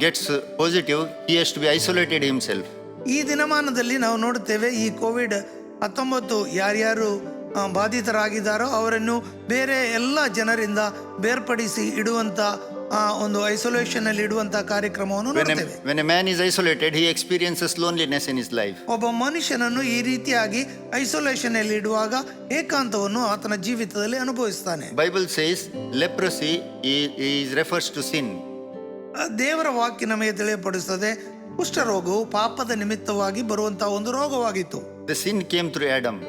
gets positive, he has to be isolated himself. ಈ ದಿನಮಾನದಲ್ಲಿ ನಾವು ನೋಡುತ್ತೇವೆ, ಈ COVID-19 ಯಾರ್ಯಾರು ಬಾಧಿತರಾಗಿದ್ದಾರೋ ಅವರನ್ನು ಬೇರೆ ಎಲ್ಲ ಜನರಿಂದ ಬೇರ್ಪಡಿಸಿ ಇಡುವಂತ ಒಂದು ಐಸೋಲೇಷನ್ ಅಲ್ಲಿ ಇಡುವಂತ ಕಾರ್ಯಕ್ರಮವನ್ನು ನೋಡುತ್ತೇವೆ. When a man is isolated, he experiences loneliness in his life. ಒಬ್ಬ ಮನುಷ್ಯನನ್ನು ಈ ರೀತಿಯಾಗಿ ಐಸೋಲೇಷನ್ ಅಲ್ಲಿ ಇಡುವಾಗ ಏಕಾಂತವನ್ನು ಆತನ ಜೀವಿತದಲ್ಲಿ ಅನುಭವಿಸ್ತಾನೆ. Bible says leprosy is refers to sin. ದೇವರ ವಾಕ್ಯ ನಮಗೆ ತಿಳಿಯಪಡಿಸುತ್ತದೆ, ಕುಷ್ಠರೋಗವು ಪಾಪದ ನಿಮಿತ್ತವಾಗಿ ಬರುವಂತಹ ಒಂದು ರೋಗವಾಗಿತ್ತು. The sin came through Adam.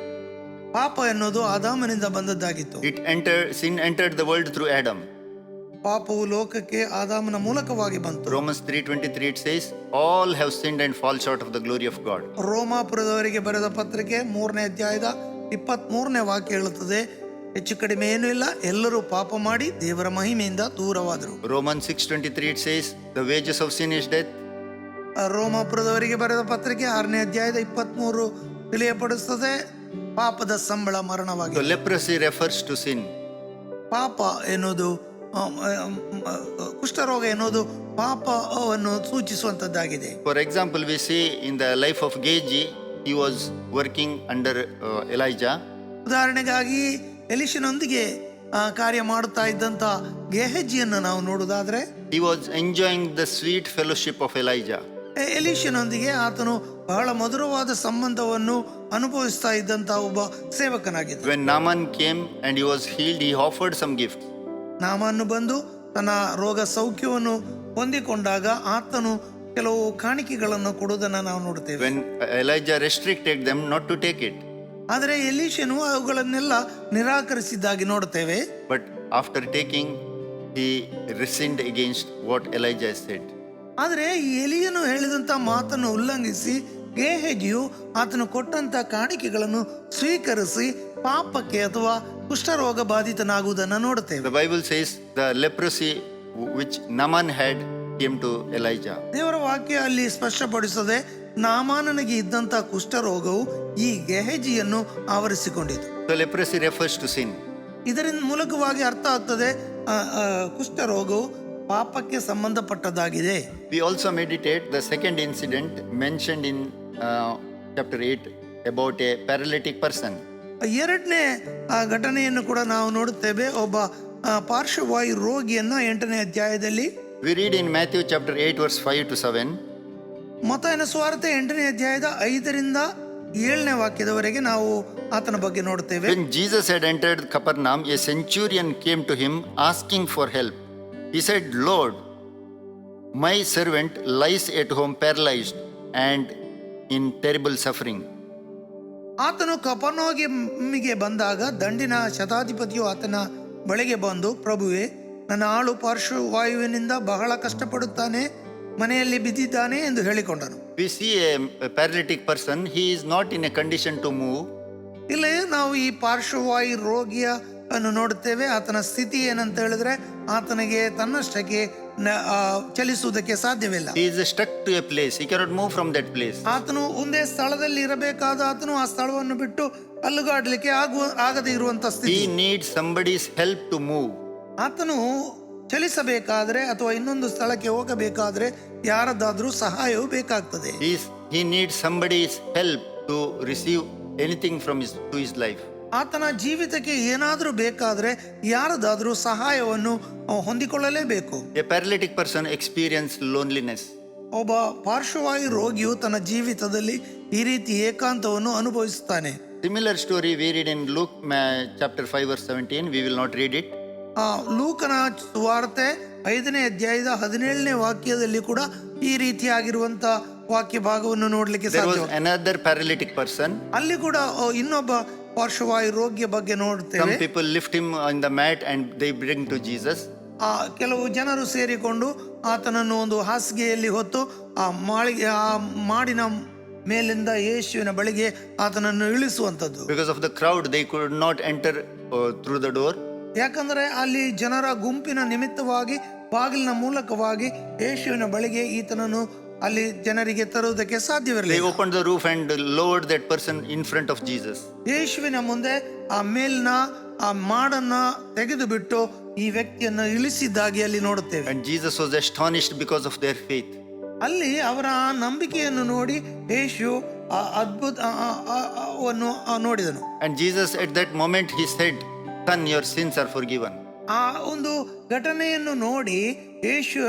ಪಾಪ ಎನ್ನುವುದು ಆದಾಮನಿಂದ ಬಂದದ್ದಾಗಿತ್ತು. Sin entered the world through Adam. ಪಾಪವು ಲೋಕಕ್ಕೆ ಆದಾಮನ ಮೂಲಕವಾಗಿ ಬಂತು. Romans 3:23 it says, all have sinned and fall short of the glory of God. ರೋಮಾಪುರದವರಿಗೆ ಬರೆದ ಪತ್ರಿಕೆ 3ನೇ ಅಧ್ಯಾಯದ 23ನೇ ವಾಕ್ಯ ಹೇಳುತ್ತದೆ, ಹೆಚ್ಚು ಕಡಿಮೆ ಏನೂ ಇಲ್ಲ, ಎಲ್ಲರೂ ಪಾಪ ಮಾಡಿ ದೇವರ ಮಹಿಮೆಯಿಂದ ದೂರವಾದರು. Romans 6:23 it says, the wages of sin is death. ರೋಮಾಪುರದವರಿಗೆ ಬರೆದ ಪತ್ರಿಕೆ 6ನೇ ಅಧ್ಯಾಯದ 23 ತಿಳಿಯಪಡಿಸುತ್ತದೆ, ಪಾಪದ ಸಂಬಳ ಮರಣವಾಗಿದೆ. So leprosy refers to sin. ಪಾಪ ಎನ್ನುವುದು ಕುಷ್ಠರೋಗ ಎನ್ನುವುದು ಪಾಪವನ್ನು ಸೂಚಿಸುವಂತದ್ದಾಗಿದೆ. For example, we see in the life of Gehazi, he was working under Elijah. ಉದಾಹರಣೆಗಾಗಿ ಎಲಿಷನೊಂದಿಗೆ ಕಾರ್ಯ ಮಾಡುತ್ತಾ ಇದ್ದಂತ ಗೆಹಜಿಯನ್ನು ನಾವು ನೋಡುವುದಾದ್ರೆ, he was enjoying the sweet fellowship of Elijah. ಎಲಿಷನೊಂದಿಗೆ ಆತನು ಬಹಳ ಮಧುರವಾದ ಸಂಬಂಧವನ್ನು ಅನುಭವಿಸ್ತಾ ಇದ್ದಂತ ಒಬ್ಬ ಸೇವಕನಾಗಿದ್ದ. When Naaman came and he was healed, he offered some gifts. ನಾಮನ್ನು ಬಂದು ತನ್ನ ರೋಗ ಸೌಖ್ಯವನ್ನು ಹೊಂದಿಕೊಂಡಾಗ ಆತನು ಕೆಲವು ಕಾಣಿಕೆಗಳನ್ನು ಕೊಡುವುದನ್ನು ನಾವು ನೋಡುತ್ತೇವೆ. When Elijah restricted them not to take it. ಆದರೆ ಎಲೀಷನು ಅವುಗಳನ್ನೆಲ್ಲ ನಿರಾಕರಿಸಿದ್ದಾಗಿ ನೋಡುತ್ತೇವೆ. But after taking, he sinned against what Elijah said. ಆದರೆ ಈ ಎಲಿಯನು ಹೇಳಿದಂತ ಮಾತನ್ನು ಉಲ್ಲಂಘಿಸಿ ಗೆಹಜಿಯು ಆತನು ಕೊಟ್ಟಂತ ಕಾಣಿಕೆಗಳನ್ನು ಸ್ವೀಕರಿಸಿ ಪಾಪಕ್ಕೆ ಅಥವಾ ಕುಷ್ಠರೋಗ ಬಾಧಿತನಾಗುವುದನ್ನು ನೋಡುತ್ತೇವೆ. The Bible says the leprosy which Naaman had came to Elijah. ದೇವರ ವಾಕ್ಯ ಅಲ್ಲಿ ಸ್ಪಷ್ಟಪಡಿಸದೆ, ನಾಮಾನನಿಗೆ ಇದ್ದಂತ ಕುಷ್ಠರೋಗವು ಈ ಗೆಹಜಿಯನ್ನು ಆವರಿಸಿಕೊಂಡಿತು. So leprosy refers to sin. ಇದರಿಂದ ಮೂಲಕವಾಗಿ ಅರ್ಥ ಆಗ್ತದೆ, ಕುಷ್ಠರೋಗವು ಪಾಪಕ್ಕೆ ಸಂಬಂಧಪಟ್ಟದ್ದಾಗಿದೆ. We also meditate the second incident mentioned in chapter 8 about a paralytic person. ಎರಡನೇ ಘಟನೆಯನ್ನು ಕೂಡ ನಾವು ನೋಡುತ್ತೇವೆ, ಒಬ್ಬ ಪಾರ್ಶ್ವವಾಯು ರೋಗಿಯನ್ನ 8ನೇ ಅಧ್ಯಾಯದಲ್ಲಿ. We read in Matthew chapter 8 verse 5 to 7. ಮತ್ತಾಯನ ಸುವಾರ್ತೆ 8ನೇ ಅಧ್ಯಾಯದ 5ರಿಂದ 7ನೇ ವಾಕ್ಯದವರೆಗೆ ನಾವು ಆತನ ಬಗ್ಗೆ ನೋಡುತ್ತೇವೆ. When Jesus had entered Capernaum, a centurion came to him asking for help. He said, Lord, my servant lies at home paralyzed and in terrible suffering. ಆತನು ಕಪರ್ನೌಮಿಗೆ ಬಂದಾಗ ದಂಡಿನ ಶತಾಧಿಪತಿಯು ಆತನ ಬಳಿಗೆ ಬಂದು, ಪ್ರಭುವೇ, ನನ್ನ ಆಳು ಪಾರ್ಶ್ವವಾಯುವಿನಿಂದ ಬಹಳ ಕಷ್ಟಪಡುತ್ತಾನೆ, ಮನೆಯಲ್ಲಿ ಬಿದ್ದಿದ್ದಾನೆ ಎಂದು ಹೇಳಿಕೊಂಡನು. We see a paralytic person, he is not in a condition to move. ಇಲ್ಲೇ ನಾವು ಈ ಪಾರ್ಶ್ವವಾಯು ರೋಗಿಯ ಅನ್ನು ನೋಡುತ್ತೇವೆ. ಆತನ ಸ್ಥಿತಿ ಏನಂತ ಹೇಳಿದ್ರೆ, ಆತನಿಗೆ ತನ್ನಷ್ಟಕ್ಕೆ ಚಲಿಸುವುದಕ್ಕೆ ಸಾಧ್ಯವಿಲ್ಲ. He is stuck to a place. He cannot move from that place. ಆತನು ಒಂದೇ ಸ್ಥಳದಲ್ಲಿ ಇರಬೇಕಾದ ಆತನು ಆ ಸ್ಥಳವನ್ನು ಬಿಟ್ಟು ಅಲುಗಾಡ್ಲಿಕ್ಕೆ ಆಗದೆ ಇರುವಂತ ಸ್ಥಿತಿ. He needs somebody's help to move. ಆತನು ಚಲಿಸಬೇಕಾದ್ರೆ ಅಥವಾ ಇನ್ನೊಂದು ಸ್ಥಳಕ್ಕೆ ಹೋಗಬೇಕಾದ್ರೆ ಯಾರದಾದ್ರೂ ಸಹಾಯವು ಬೇಕಾಗ್ತದೆ. He needs somebody's help to receive anything to his life. ಆತನ ಜೀವಿತಕ್ಕೆ ಏನಾದ್ರೂ ಬೇಕಾದ್ರೆ ಯಾರದಾದ್ರೂ ಸಹಾಯವನ್ನು ಹೊಂದಿಕೊಳ್ಳಲೇಬೇಕು. A paralytic person experiences loneliness. ಒಬ್ಬ ಪಾರ್ಶ್ವವಾಯು ರೋಗಿಯು ತನ್ನ ಜೀವಿತದಲ್ಲಿ ಈ ರೀತಿ ಏಕಾಂತವನ್ನು ಅನುಭವಿಸುತ್ತಾನೆ. Similar story we read in Luke chapter 5 verse 17. We will not read it. ಲೂಕನ ಸುವಾರ್ತೆ 5ನೇ ಅಧ್ಯಾಯದ 17ನೇ ವಾಕ್ಯದಲ್ಲಿ ಕೂಡ ಈ ರೀತಿಯಾಗಿರುವಂತ ವಾಕ್ಯ ಭಾಗವನ್ನು ನೋಡ್ಲಿಕ್ಕೆ There ಸಾಧ್ಯ. was another paralytic person. ಅಲ್ಲಿ ಕೂಡ ಇನ್ನೊಬ್ಬ ಪಾರ್ಶ್ವವಾಯು ರೋಗಿಯ ಬಗ್ಗೆ ನೋಡ್ತೇವೆ. Some people lift him on the mat and they bring to Jesus. ಕೆಲವು ಜನರು ಸೇರಿಕೊಂಡು ಆತನನ್ನು ಒಂದು ಹಾಸಿಗೆಯಲ್ಲಿ ಹೊತ್ತು ಆ ಮಾಡಿನ ಮೇಲಿಂದ ಯೇಸುವಿನ ಬಳಿಗೆ ಆತನನ್ನು ಇಳಿಸುವಂತದ್ದು. Because of the crowd, they could not enter through the door. ಯಾಕಂದ್ರೆ ಅಲ್ಲಿ ಜನರ ಗುಂಪಿನ ನಿಮಿತ್ತವಾಗಿ ಬಾಗಿಲಿನ ಮೂಲಕವಾಗಿ ಯೇಸುವಿನ ಬಳಿಗೆ ಈತನನ್ನು ಅಲ್ಲಿ ಜನರಿಗೆ ತರುವುದಕ್ಕೆ They ಸಾಧ್ಯವಿರಲಿಲ್ಲ. opened the roof and lowered that person in front of Jesus. ಯೇಸುವಿನ ಮುಂದೆ ಆ ಮೇಲಿನ ಆ ಮಾಡನ್ನ ತೆಗೆದು ಬಿಟ್ಟು ಈ ವ್ಯಕ್ತಿಯನ್ನು ಇಳಿಸಿದ್ದಾಗಿ ಅಲ್ಲಿ ನೋಡುತ್ತೇವೆ. And Jesus was astonished because of their faith. ಅಲ್ಲಿ ಅವರ ನಂಬಿಕೆಯನ್ನು ನೋಡಿ ಯೇಸು ಅದ್ಭುತವನ್ನು ನೋಡಿದನು. And Jesus at that moment he said, "Son, your sins are forgiven." ಆ ಒಂದು ಘಟನೆಯನ್ನು ನೋಡಿ ಯೇಸು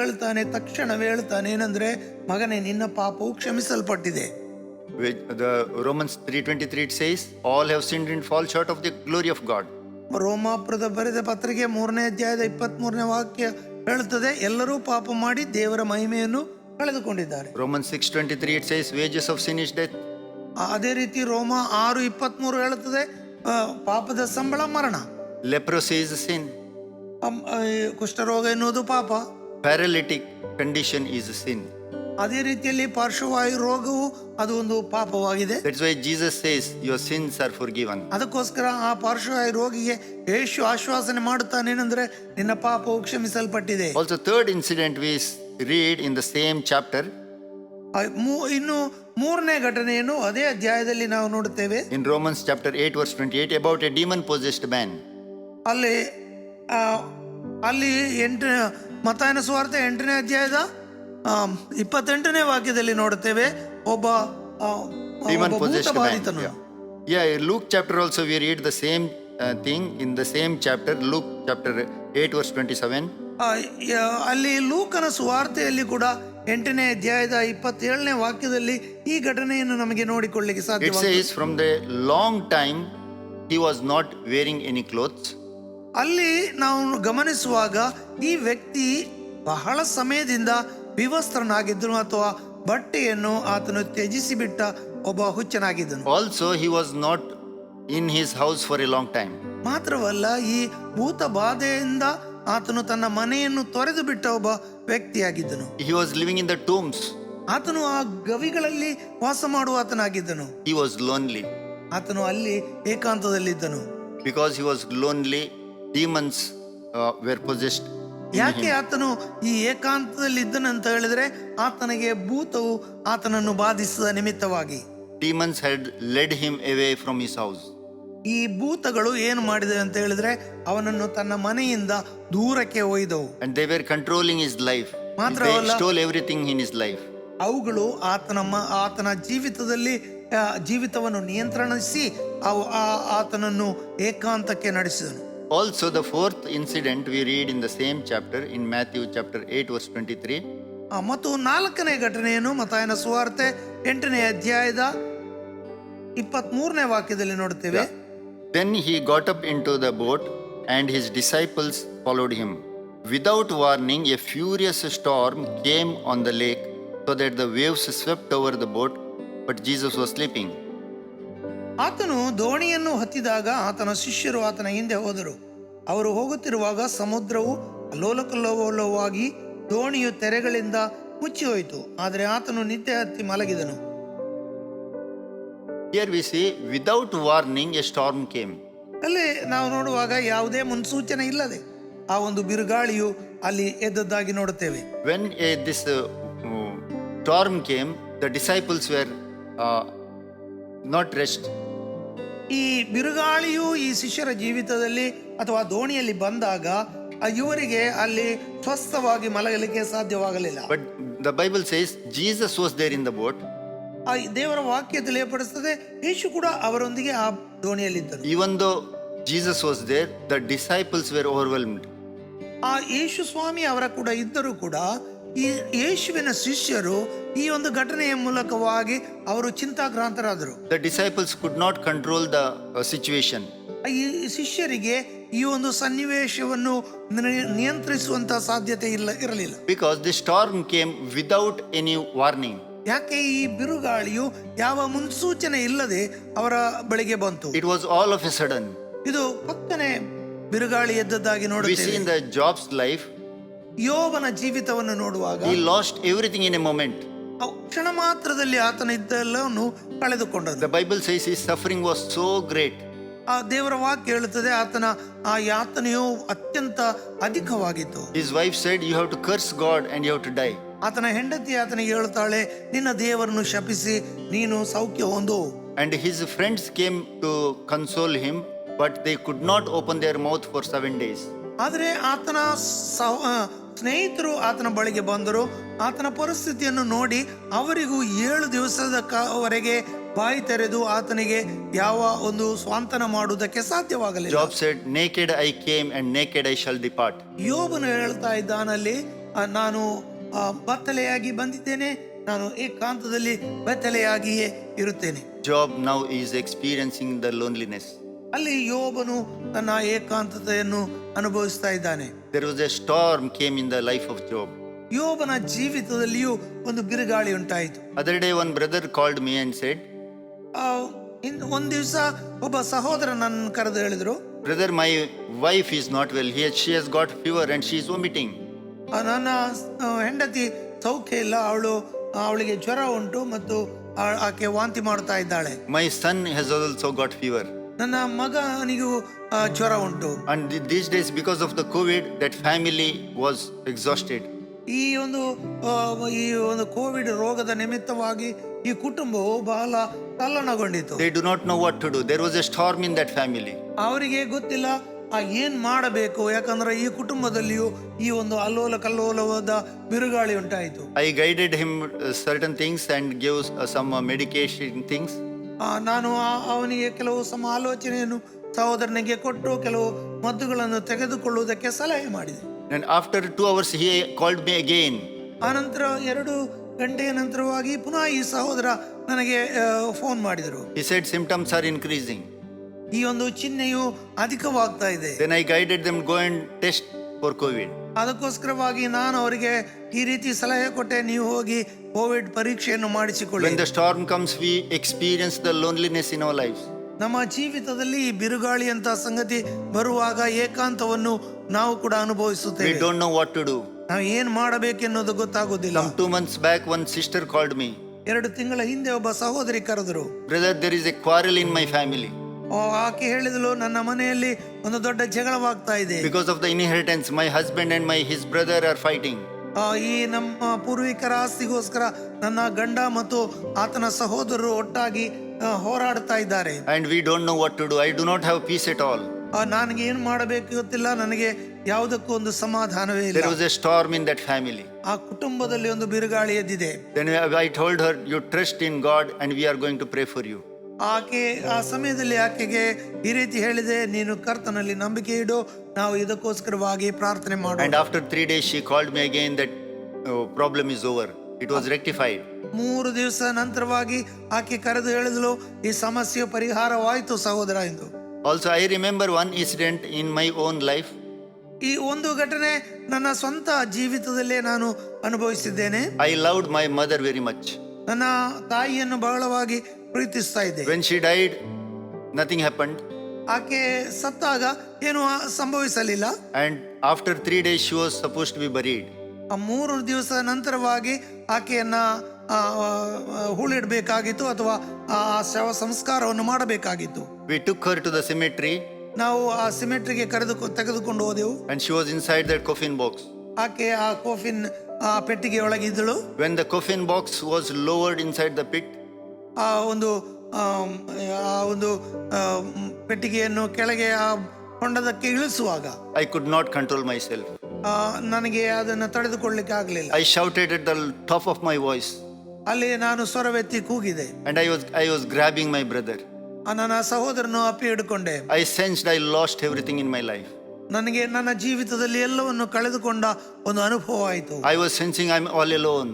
ತಕ್ಷಣವೇ ಹೇಳ್ತಾನೆ ಏನಂದ್ರೆ, ಮಗನೇ ನಿನ್ನ ಪಾಪವು ಕ್ಷಮಿಸಲ್ಪಟ್ಟಿದೆ. The Romans 3:23 it says, "All have sinned and fall short of the glory of God." ರೋಮಾಪುರದ ಬರೆದ ಪತ್ರಿಕೆ 3ನೇ ಅಧ್ಯಾಯದ 23ನೇ ವಾಕ್ಯ ಹೇಳುತ್ತದೆ, ಎಲ್ಲರೂ ಪಾಪ ಮಾಡಿ ದೇವರ ಮಹಿಮೆಯನ್ನು ಕಳೆದುಕೊಂಡಿದ್ದಾರೆ. Romans 6:23 it says, "Wages of sin is death." ಅದೇ ರೀತಿ ರೋಮ 6:23 ಹೇಳುತ್ತದೆ, ಪಾಪದ ಸಂಬಳ ಮರಣ. Leprosy is a sin. ಕುಷ್ಠರೋಗ ಎನ್ನುವುದು ಪಾಪ. Paralytic condition is a sin. ಅದೇ ರೀತಿಯಲ್ಲಿ ಪಾರ್ಶ್ವವಾಯು ರೋಗವು ಅದು ಒಂದು ಪಾಪವಾಗಿದೆ. That's why Jesus says, "Your sins are forgiven." ಅದಕ್ಕೋಸ್ಕರ ಆ ಪಾರ್ಶ್ವವಾಯು ರೋಗಿಗೆ ಯೇಸು ಆಶ್ವಾಸನೆ ಮಾಡುತ್ತಾನೇನೆಂದ್ರೆ, ನಿನ್ನ ಪಾಪವು ಕ್ಷಮಿಸಲ್ಪಟ್ಟಿದೆ. Also third incident we read in the same chapter. ಇನ್ನು 3ನೇ ಘಟನೆಯನ್ನು ಅದೇ ಅಧ್ಯಾಯದಲ್ಲಿ ನಾವು ನೋಡುತ್ತೇವೆ. In Romans chapter 8 verse 28 about a demon possessed man. ಅಲ್ಲಿ ಮತ್ತಾಯನ ಸುವಾರ್ತೆ 8ನೇ ಅಧ್ಯಾಯದ 28ನೇ ವಾಕ್ಯದಲ್ಲಿ ನೋಡುತ್ತೇವೆ ಒಬ್ಬ Demon possessed man. ಭೂತಬಾಧಿತನು. Yeah, Luke chapter also we read the same thing in the same chapter. Luke chapter 8 verse 27. ಅಲ್ಲಿ ಲೂಕನ ಸುವಾರ್ತೆಯಲ್ಲಿ ಕೂಡ 8ನೇ ಅಧ್ಯಾಯದ 27ನೇ ವಾಕ್ಯದಲ್ಲಿ ಈ ಘಟನೆಯನ್ನು ನಮಗೆ ನೋಡಿಕೊಳ್ಳಿಕ್ಕೆ It ಸಾಧ್ಯ. says, "From the long time he was not wearing any clothes." ಅಲ್ಲಿ ನಾವು ಗಮನಿಸುವಾಗ ಈ ವ್ಯಕ್ತಿ ಬಹಳ ಸಮಯದಿಂದ ವಿವಸ್ತ್ರನಾಗಿದ್ದನು ಅಥವಾ ಬಟ್ಟೆಯನ್ನು ಆತನು ತ್ಯಜಿಸಿ ಬಿಟ್ಟ ಒಬ್ಬ ಹುಚ್ಚನಾಗಿದ್ದನು. Also he was not in his house for a long time. ಮಾತ್ರವಲ್ಲ, ಈ ಭೂತ ಬಾಧೆಯಿಂದ ಆತನು ತನ್ನ ಮನೆಯನ್ನು ತೊರೆದು ಬಿಟ್ಟ ಒಬ್ಬ ವ್ಯಕ್ತಿಯಾಗಿದ್ದನು. He was living in the tombs. ಆತನು ಆ ಗವಿಗಳಲ್ಲಿ ವಾಸ ಮಾಡುವ ಆತನಾಗಿದ್ದನು. He was lonely. ಆತನು ಅಲ್ಲಿ ಏಕಾಂತದಲ್ಲಿದ್ದನು. Because he was lonely, demons were possessed. ಯಾಕೆ ಆತನು ಈ ಏಕಾಂತದಲ್ಲಿ ಇದ್ದನಂತ ಹೇಳಿದ್ರೆ, ಆತನಿಗೆ ಭೂತವು ಆತನನ್ನು ಬಾಧಿಸಿದ ನಿಮಿತ್ತವಾಗಿ. Demons had led him away from his house. ಈ ಭೂತಗಳು ಏನು ಮಾಡಿದೆ ಅಂತ ಹೇಳಿದ್ರೆ, ಅವನನ್ನು ತನ್ನ ಮನೆಯಿಂದ ದೂರಕ್ಕೆ ಒಯ್ದವು. And they were controlling his life. ಮಾತ್ರವಲ್ಲ, They stole everything in his life. ಅವುಗಳು ಆತನ ಜೀವಿತವನ್ನು ನಿಯಂತ್ರಿಸಿ ಆತನನ್ನು ಏಕಾಂತಕ್ಕೆ ನಡೆಸಿದನು. Also the fourth incident we read in the same chapter in Matthew chapter 8 verse 23. ಮತ್ತು 4ನೇ ಘಟನೆಯನ್ನು ಮತ್ತಾಯನ ಸುವಾರ್ತೆ 8ನೇ ಅಧ್ಯಾಯದ 23ನೇ ವಾಕ್ಯದಲ್ಲಿ ನೋಡುತ್ತೇವೆ. Then he got up into the boat and his disciples followed him. Without warning, a furious storm came on the lake so that the waves swept over the boat, but Jesus was sleeping. ಆತನು ದೋಣಿಯನ್ನು ಹತ್ತಿದಾಗ ಆತನ ಶಿಷ್ಯರು ಆತನ ಹಿಂದೆ ಹೋದರು. ಅವರು ಹೋಗುತ್ತಿರುವಾಗ ಸಮುದ್ರವು ಅಲ್ಲೋಲಕಲ್ಲೋಲವಾಗಿ ದೋಣಿಯು ತೆರೆಗಳಿಂದ ಮುಚ್ಚಿ ಹೋಯಿತು. ಆದರೆ ಆತನು ನಿದ್ದೆ ಹತ್ತಿ ಮಲಗಿದನು. Here we see, without warning, a storm came. ಅಲ್ಲಿ ನಾವು ನೋಡುವಾಗ ಯಾವುದೇ ಮುನ್ಸೂಚನೆ ಇಲ್ಲದೆ ಆ ಒಂದು ಬಿರುಗಾಳಿಯು ಅಲ್ಲಿ ಎದ್ದದ್ದಾಗಿ ನೋಡುತ್ತೇವೆ. When this storm came, the disciples were not rest. ಈ ಬಿರುಗಾಳಿಯು ಈ ಶಿಷ್ಯರ ಜೀವಿತದಲ್ಲಿ ಅಥವಾ ದೋಣಿಯಲ್ಲಿ ಬಂದಾಗ ಇವರಿಗೆ ಅಲ್ಲಿ ಸ್ವಸ್ಥವಾಗಿ ಮಲಗಲಿಕ್ಕೆ ಸಾಧ್ಯವಾಗಲಿಲ್ಲ. But the Bible says Jesus was there in the boat. ಆ ದೇವರ ವಾಕ್ಯ ತಿಳಿಯಪಡಿಸುತ್ತದೆ, ಯೇಸು ಕೂಡ ಅವರೊಂದಿಗೆ ಆ ದೋಣಿಯಲ್ಲಿದ್ದರು. Even though Jesus was there, the disciples were overwhelmed. ಆ ಯೇಸು ಸ್ವಾಮಿ ಅವರ ಕೂಡ ಇದ್ದರೂ ಕೂಡ ಈ ಯೇಸುವಿನ ಶಿಷ್ಯರು ಈ ಒಂದು ಘಟನೆಯ ಮೂಲಕವಾಗಿ ಅವರು ಚಿಂತಾಕ್ರಾಂತರಾದರು. The disciples could not control the situation. ಈ ಶಿಷ್ಯರಿಗೆ ಈ ಒಂದು ಸನ್ನಿವೇಶವನ್ನು ನಿಯಂತ್ರಿಸುವಂತ ಸಾಧ್ಯತೆ ಇರಲಿಲ್ಲ. Because the storm came without any warning. ಯಾಕೆ ಈ ಬಿರುಗಾಳಿಯು ಯಾವ ಮುನ್ಸೂಚನೆ ಇಲ್ಲದೆ ಅವರ ಬಳಿಗೆ ಬಂತು. It was all of a sudden. ಇದು ಪಕ್ಕನೆ ಬಿರುಗಾಳಿ ಎದ್ದದ್ದಾಗಿ We see ನೋಡುತ್ತೇವೆ. in the Job's life, ಯೋಬನ ಜೀವಿತವನ್ನು ನೋಡುವಾಗ he lost everything in a moment. ಕ್ಷಣ ಮಾತ್ರದಲ್ಲಿ ಆತನ ಇದ್ದೆಲ್ಲವನ್ನು ಕಳೆದುಕೊಂಡನು. The Bible says his suffering was so great. ಆ ದೇವರ ವಾಕ್ಯ ಹೇಳುತ್ತದೆ ಆತನ ಆ ಯಾತನೆಯು ಅತ್ಯಂತ ಅಧಿಕವಾಗಿತ್ತು. His wife said, "You have to curse God and you have to die." ಆತನ ಹೆಂಡತಿ ಆತನಿಗೆ ಹೇಳುತ್ತಾಳೆ, ನಿನ್ನ ದೇವರನ್ನು ಶಪಿಸಿ ನೀನು ಸೌಖ್ಯ ಹೊಂದು. And his friends came to console him, but they could not open their mouth for 7 days. ಆದರೆ ಆತನ ಸ್ನೇಹಿತರು ಆತನ ಬಳಿಗೆ ಬಂದರು. ಆತನ ಪರಿಸ್ಥಿತಿಯನ್ನು ನೋಡಿ ಅವರಿಗೂ 7 ದಿವಸದವರೆಗೆ ಬಾಯಿ ತೆರೆದು ಆತನಿಗೆ ಯಾವ ಒಂದು ಸ್ವಾಂತನ ಮಾಡುವುದಕ್ಕೆ ಸಾಧ್ಯವಾಗಲಿಲ್ಲ. Job said, "Naked I came and naked I shall depart." ಯೋಬನು ಹೇಳ್ತಾ ಇದ್ದಾನಲ್ಲಿ, ನಾನು ಬತ್ತಲೆಯಾಗಿ ಬಂದಿದ್ದೇನೆ, ನಾನು ಏಕಾಂತದಲ್ಲಿ ಬತ್ತಲೆಯಾಗಿಯೇ ಇರುತ್ತೇನೆ. Job now is experiencing the loneliness. ಅಲ್ಲಿ ಯೋಬನು ತನ್ನ ಏಕಾಂತತೆಯನ್ನು ಅನುಭವಿಸ್ತಾ ಇದ್ದಾನೆ. There was a storm came in the life of Job. ಯೋಬನ ಜೀವಿತದಲ್ಲಿಯೂ ಒಂದು ಬಿರುಗಾಳಿ ಉಂಟಾಯಿತು. Other day one brother called me and said, ಒಂದ್ ದಿವಸ ಒಬ್ಬ ಸಹೋದರ ನನ್ನ ಕರೆದು ಹೇಳಿದ್ರು, "Brother, my wife is not well. She has got fever and she is vomiting." ನನ್ನ ಹೆಂಡತಿ ಸೌಖ್ಯ ಇಲ್ಲ, ಅವಳಿಗೆ ಜ್ವರ ಉಂಟು ಮತ್ತು ಆಕೆ ವಾಂತಿ ಮಾಡ್ತಾ ಇದ್ದಾಳೆ. My son has also got fever. ನನ್ನ ಮಗನಿಗೂ ಜ್ವರ ಉಂಟು. And these days, because of the COVID, that family was exhausted. ಈ ಒಂದು ಕೋವಿಡ್ ರೋಗದ ನಿಮಿತ್ತವಾಗಿ ಈ ಕುಟುಂಬವು ಬಹಳ ತಲ್ಲಣಗೊಂಡಿತು. They do not know what to do. There was a storm in that family. ಅವರಿಗೆ ಗೊತ್ತಿಲ್ಲ ಏನ್ ಮಾಡಬೇಕು, ಯಾಕಂದ್ರೆ ಈ ಕುಟುಂಬದಲ್ಲಿಯೂ ಈ ಒಂದು ಅಲ್ಲೋಲ ಕಲ್ಲೋಲವಾದ ಬಿರುಗಾಳಿ ಉಂಟಾಯಿತು. I guided him certain things and gave some medication things. ನಾನು ಅವನಿಗೆ ಕೆಲವು ಸಮಾಲೋಚನೆಯನ್ನು ಸಹೋದರನಿಗೆ ಕೊಟ್ಟು ಕೆಲವು ಮದ್ದುಗಳನ್ನು ತೆಗೆದುಕೊಳ್ಳುವುದಕ್ಕೆ ಸಲಹೆ ಮಾಡಿದೆ. And after 2 hours he called me again. ಆನಂತರ 2 ಗಂಟೆಯ ನಂತರವಾಗಿ ಪುನಃ ಈ ಸಹೋದರ ನನಗೆ ಫೋನ್ ಮಾಡಿದರು. He said symptoms are increasing. ಈ ಒಂದು ಚಿಹ್ನೆಯು ಅಧಿಕವಾಗ್ತಾ ಇದೆ. Then I guided them, go and test for COVID. ಅದಕ್ಕೋಸ್ಕರವಾಗಿ ನಾನು ಅವರಿಗೆ ಈ ರೀತಿ ಸಲಹೆ ಕೊಟ್ಟೆ, ನೀವು ಹೋಗಿ ಕೋವಿಡ್ ಪರೀಕ್ಷೆಯನ್ನು ಮಾಡಿಸಿಕೊಳ್ಳಿ. When the storm comes, we experience the loneliness in our lives. ನಮ್ಮ ಜೀವಿತದಲ್ಲಿ ಈ ಬಿರುಗಾಳಿ ಅಂತ ಸಂಗತಿ ಬರುವಾಗ ಏಕಾಂತವನ್ನು ನಾವು ಕೂಡ We ಅನುಭವಿಸುತ್ತೇವೆ. don't know what to do. ನಾವು ಏನ್ ಮಾಡಬೇಕೆನ್ನೋದು ಗೊತ್ತಾಗೋದಿಲ್ಲ. Some 2 months back, one sister called me. 2 ತಿಂಗಳ ಹಿಂದೆ ಒಬ್ಬ ಸಹೋದರಿ ಕರೆದರು. "Brother, there is a quarrel in my family. ಆಕೆ ಹೇಳಿದಳು, ನನ್ನ ಮನೆಯಲ್ಲಿ ಒಂದು ದೊಡ್ಡ ಜಗಳವಾಗ್ತಾ ಇದೆ. Because of the inheritance, my husband and his brother are fighting." ಈ ನಮ್ಮ ಪೂರ್ವಿಕರ ಆಸ್ತಿಗೋಸ್ಕರ ನನ್ನ ಗಂಡ ಮತ್ತು ಆತನ ಸಹೋದರರು ಒಟ್ಟಾಗಿ ಹೋರಾಡ್ತಾ ಇದ್ದಾರೆ. And we don't know what to do. I do not have peace at all. ನನಗೆ ಏನ್ ಮಾಡಬೇಕು ಗೊತ್ತಿಲ್ಲ, ನನಗೆ ಯಾವುದಕ್ಕೂ ಒಂದು ಸಮಾಧಾನವೇ ಇಲ್ಲ. There was a storm in that family. ಆ ಕುಟುಂಬದಲ್ಲಿ ಒಂದು ಬಿರುಗಾಳಿ ಎದ್ದಿದೆ. Then I told her, "You trust in God and we are going to pray for you." ಆಕೆ ಆ ಸಮಯದಲ್ಲಿ ಆಕೆಗೆ ಈ ರೀತಿ ಹೇಳಿದೆ, ನೀನು ಕರ್ತನಲ್ಲಿ ನಂಬಿಕೆ ಇಡು, ನಾವು ಇದಕ್ಕೋಸ್ಕರವಾಗಿ ಪ್ರಾರ್ಥನೆ ಮಾಡೋಣ. And after 3 days she called me again that problem is over. It was rectified. 3 ದಿವಸ ನಂತರವಾಗಿ ಆಕೆ ಕರೆದು ಹೇಳಿದಳು, ಈ ಸಮಸ್ಯೆ ಪರಿಹಾರವಾಯಿತು ಸಹೋದರ ಎಂದು. Also I remember one incident in my own life. ಈ ಒಂದು ಘಟನೆ ನನ್ನ ಸ್ವಂತ ಜೀವಿತದಲ್ಲೇ ನಾನು ಅನುಭವಿಸಿದ್ದೇನೆ. I loved my mother very much. ನನ್ನ ತಾಯಿಯನ್ನು ಬಹಳವಾಗಿ ಪ್ರೀತಿಸ್ತಾ ಇದ್ದೆ. When she died, nothing happened. ಆಕೆ ಸತ್ತಾಗ ಏನು ಸಂಭವಿಸಲಿಲ್ಲ. And after 3 days she was supposed to be buried. 3 ದಿವಸ ನಂತರವಾಗಿ ಆಕೆಯನ್ನ ಹೂಳಿಡಬೇಕಾಗಿತ್ತು ಅಥವಾ ಆ ಶವ ಸಂಸ್ಕಾರವನ್ನು ಮಾಡಬೇಕಾಗಿತ್ತು. We took her to the cemetery. ನಾವು ಆ ಸಿಮೆಟ್ರಿಗೆ ತೆಗೆದುಕೊಂಡು ಹೋದೆವು. and she was inside that coffin box. ಆಕೆ ಆ ಕೋಫಿನ್ ಆ ಪೆಟ್ಟಿಗೆ ಒಳಗಿದ್ದಳು. When the coffin box was lowered inside the pit, ಆ ಒಂದು ಪೆಟ್ಟಿಗೆಯನ್ನು ಕೆಳಗೆ ಆ ಹೊಂಡದಕ್ಕೆ ಇಳಿಸುವಾಗ I could not control myself. ನನಗೆ ಅದನ್ನು ತಡೆದುಕೊಳ್ಳಿಕ್ಕೆ ಆಗಲಿಲ್ಲ. I shouted at the top of my voice, ಅಲ್ಲಿ ನಾನು ಸ್ವರವೆತ್ತಿ ಕೂಗಿದೆ. and I was grabbing my brother. ನನ್ನ ಸಹೋದರನು ಅಪ್ಪಿ ಹಿಡ್ಕೊಂಡೆ. I sensed I lost everything in my life. ನನಗೆ ನನ್ನ ಜೀವಿತದಲ್ಲಿ ಎಲ್ಲವನ್ನು ಕಳೆದುಕೊಂಡ ಒಂದು ಅನುಭವ ಆಯಿತು. I was sensing I'm all alone.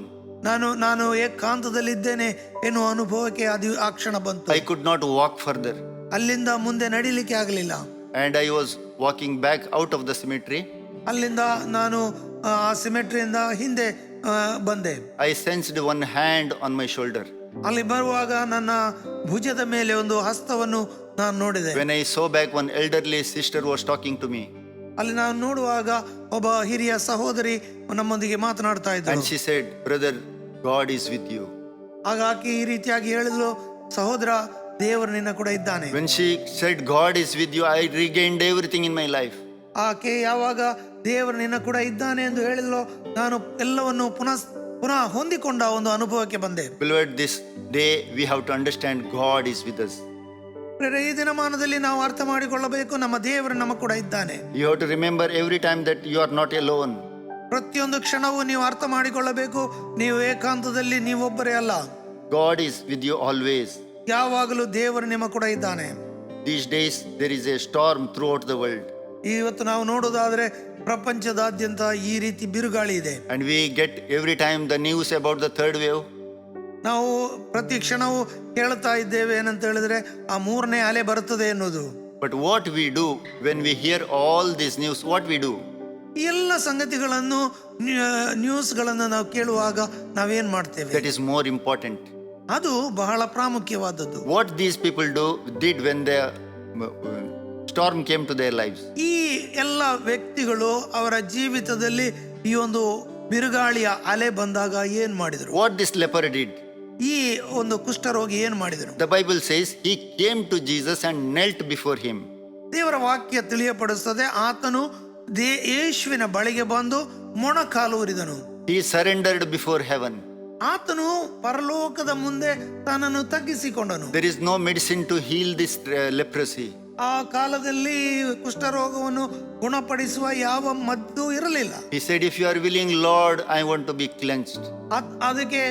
ನಾನು ಏಕಾಂತದಲ್ಲಿದ್ದೇನೆ ಎನ್ನುವ ಅನುಭವಕ್ಕೆ ಅದು ಆ ಕ್ಷಣ ಬಂತು. I could not walk further. ಅಲ್ಲಿಂದ ಮುಂದೆ ನಡಿಲಿಕ್ಕೆ ಆಗಲಿಲ್ಲ. And I was walking back out of the cemetery. ಅಲ್ಲಿಂದ ನಾನು ಆ ಸಿಮೆಟ್ರಿಯಿಂದ ಹಿಂದೆ ಬಂದೆ. I sensed one hand on my shoulder. ಅಲ್ಲಿ ಬರುವಾಗ ನನ್ನ ಭುಜದ ಮೇಲೆ ಒಂದು ಹಸ್ತವನ್ನು ನಾನು ನೋಡಿದೆ. When I saw back, one elderly sister was talking to me. ಅಲ್ಲಿ ನಾನು ನೋಡುವಾಗ ಒಬ್ಬ ಹಿರಿಯ ಸಹೋದರಿ ನಮ್ಮೊಂದಿಗೆ ಮಾತನಾಡ್ತಾ ಇದ್ದಳು. And she said, "Brother, God is with you." ಆಗ ಆಕೆ ಈ ರೀತಿಯಾಗಿ ಹೇಳಿದ್ಲು, ಸಹೋದರ, ದೇವರು ನಿನ್ನ ಕೂಡ ಇದ್ದಾನೆ. When she said, "God is with you," I regained everything in my life. ಆಕೆ ಯಾವಾಗ ದೇವರು ನಿನ್ನ ಕೂಡ ಇದ್ದಾನೆ ಎಂದು ಹೇಳಿದ್ಲೋ, ನಾನು ಎಲ್ಲವನ್ನು ಪುನಃ ಹೊಂದಿಕೊಂಡ ಒಂದು ಅನುಭವಕ್ಕೆ ಬಂದೆ. Beloved, this day we have to understand God is with us. ಈ ದಿನಮಾನದಲ್ಲಿ ನಾವು ಅರ್ಥ ಮಾಡಿಕೊಳ್ಳಬೇಕು, ನಮ್ಮ ದೇವರು ನಮ್ಮ ಕೂಡ ಇದ್ದಾನೆ. You have to remember every time that you are not alone. ಪ್ರತಿಯೊಂದು ಕ್ಷಣವೂ ನೀವು ಅರ್ಥ ಮಾಡಿಕೊಳ್ಳಬೇಕು, ನೀವು ಏಕಾಂತದಲ್ಲಿ ನೀವೊಬ್ಬರೇ ಅಲ್ಲ. God is with you always. ಯಾವಾಗಲೂ ದೇವರು ನಿಮ್ಮ ಕೂಡ ಇದ್ದಾನೆ. These days there is a storm throughout the world. ಇವತ್ತು ನಾವು ನೋಡೋದಾದ್ರೆ ಪ್ರಪಂಚದಾದ್ಯಂತ ಈ ರೀತಿ ಬಿರುಗಾಳಿ ಇದೆ. And we get every time the news about the third wave. ನಾವು ಪ್ರತಿ ಕ್ಷಣವೂ ಕೇಳ್ತಾ ಇದ್ದೇವೆ ಏನಂತ ಹೇಳಿದ್ರೆ ಆ ಮೂರನೇ ಅಲೆ ಬರುತ್ತದೆ ಎನ್ನುವುದು. But what we do when we hear all this news, what we do? ಈ ಎಲ್ಲ ಸಂಗತಿಗಳನ್ನು ನ್ಯೂಸ್ಗಳನ್ನು ನಾವು ಕೇಳುವಾಗ ನಾವೇನ್ ಮಾಡ್ತೇವೆ? That is more important. ಅದು ಬಹಳ ಪ್ರಾಮುಖ್ಯವಾದದ್ದು. What these people did when the storm came to their lives. ಈ ಎಲ್ಲ ವ್ಯಕ್ತಿಗಳು ಅವರ ಜೀವಿತದಲ್ಲಿ ಈ ಒಂದು ಬಿರುಗಾಳಿಯ ಅಲೆ ಬಂದಾಗ ಏನ್ ಮಾಡಿದ್ರು? What this leper did. ಈ ಒಂದು ಕುಷ್ಠರೋಗಿ ಏನ್ ಮಾಡಿದ್ರು? The Bible says he came to Jesus and knelt before him. ದೇವರ ವಾಕ್ಯ ತಿಳಿಯಪಡಿಸುತ್ತದೆ, ಆತನು ಯೇಸುವಿನ ಬಳಿಗೆ ಬಂದು ಮೊಣಕಾಲು ಊರಿದನು. He surrendered before heaven. ಆತನು ಪರಲೋಕದ ಮುಂದೆ ತನ್ನನ್ನು ತಗ್ಗಿಸಿಕೊಂಡನು. There is no medicine to heal this leprosy. ಆ ಕಾಲದಲ್ಲಿ ಕುಷ್ಠರೋಗವನ್ನು ಗುಣಪಡಿಸುವ ಯಾವ ಮದ್ದು ಇರಲಿಲ್ಲ. He said, "If you are willing, Lord, I want to be cleansed." ಅದಕ್ಕೆ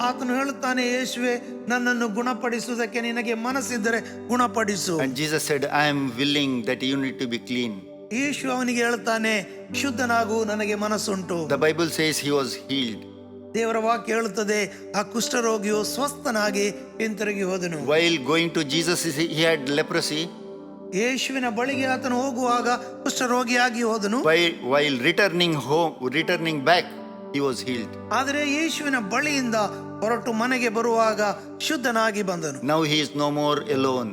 ಆತನು ಹೇಳುತ್ತಾನೆ, ಯೇಸುವೆ, ನನ್ನನ್ನು ಗುಣಪಡಿಸುವುದಕ್ಕೆ ನಿನಗೆ ಮನಸ್ಸಿದ್ದರೆ ಗುಣಪಡಿಸು. And Jesus said, "I am willing that you need to be clean." ಯೇಸು ಅವನಿಗೆ ಹೇಳುತ್ತಾನೆ, ಶುದ್ಧನಾಗು, ನನಗೆ ಮನಸ್ಸುಂಟು. The Bible says he was healed. ದೇವರ ವಾಕ್ಯ ಹೇಳುತ್ತದೆ, ಆ ಕುಷ್ಠರೋಗಿಯು ಸ್ವಸ್ಥನಾಗಿ ಹಿಂತಿರುಗಿ ಹೋದನು. While going to Jesus, he had leprosy. ಯೇಸುವಿನ ಬಳಿಗೆ ಆತನು ಹೋಗುವಾಗ ಕುಷ್ಠರೋಗಿಯಾಗಿ ಹೋದನು. While returning back, he was healed. ಆದರೆ ಯೇಸುವಿನ ಬಳಿಯಿಂದ ಹೊರಟು ಮನೆಗೆ ಬರುವಾಗ ಶುದ್ಧನಾಗಿ ಬಂದನು. Now he is no more alone.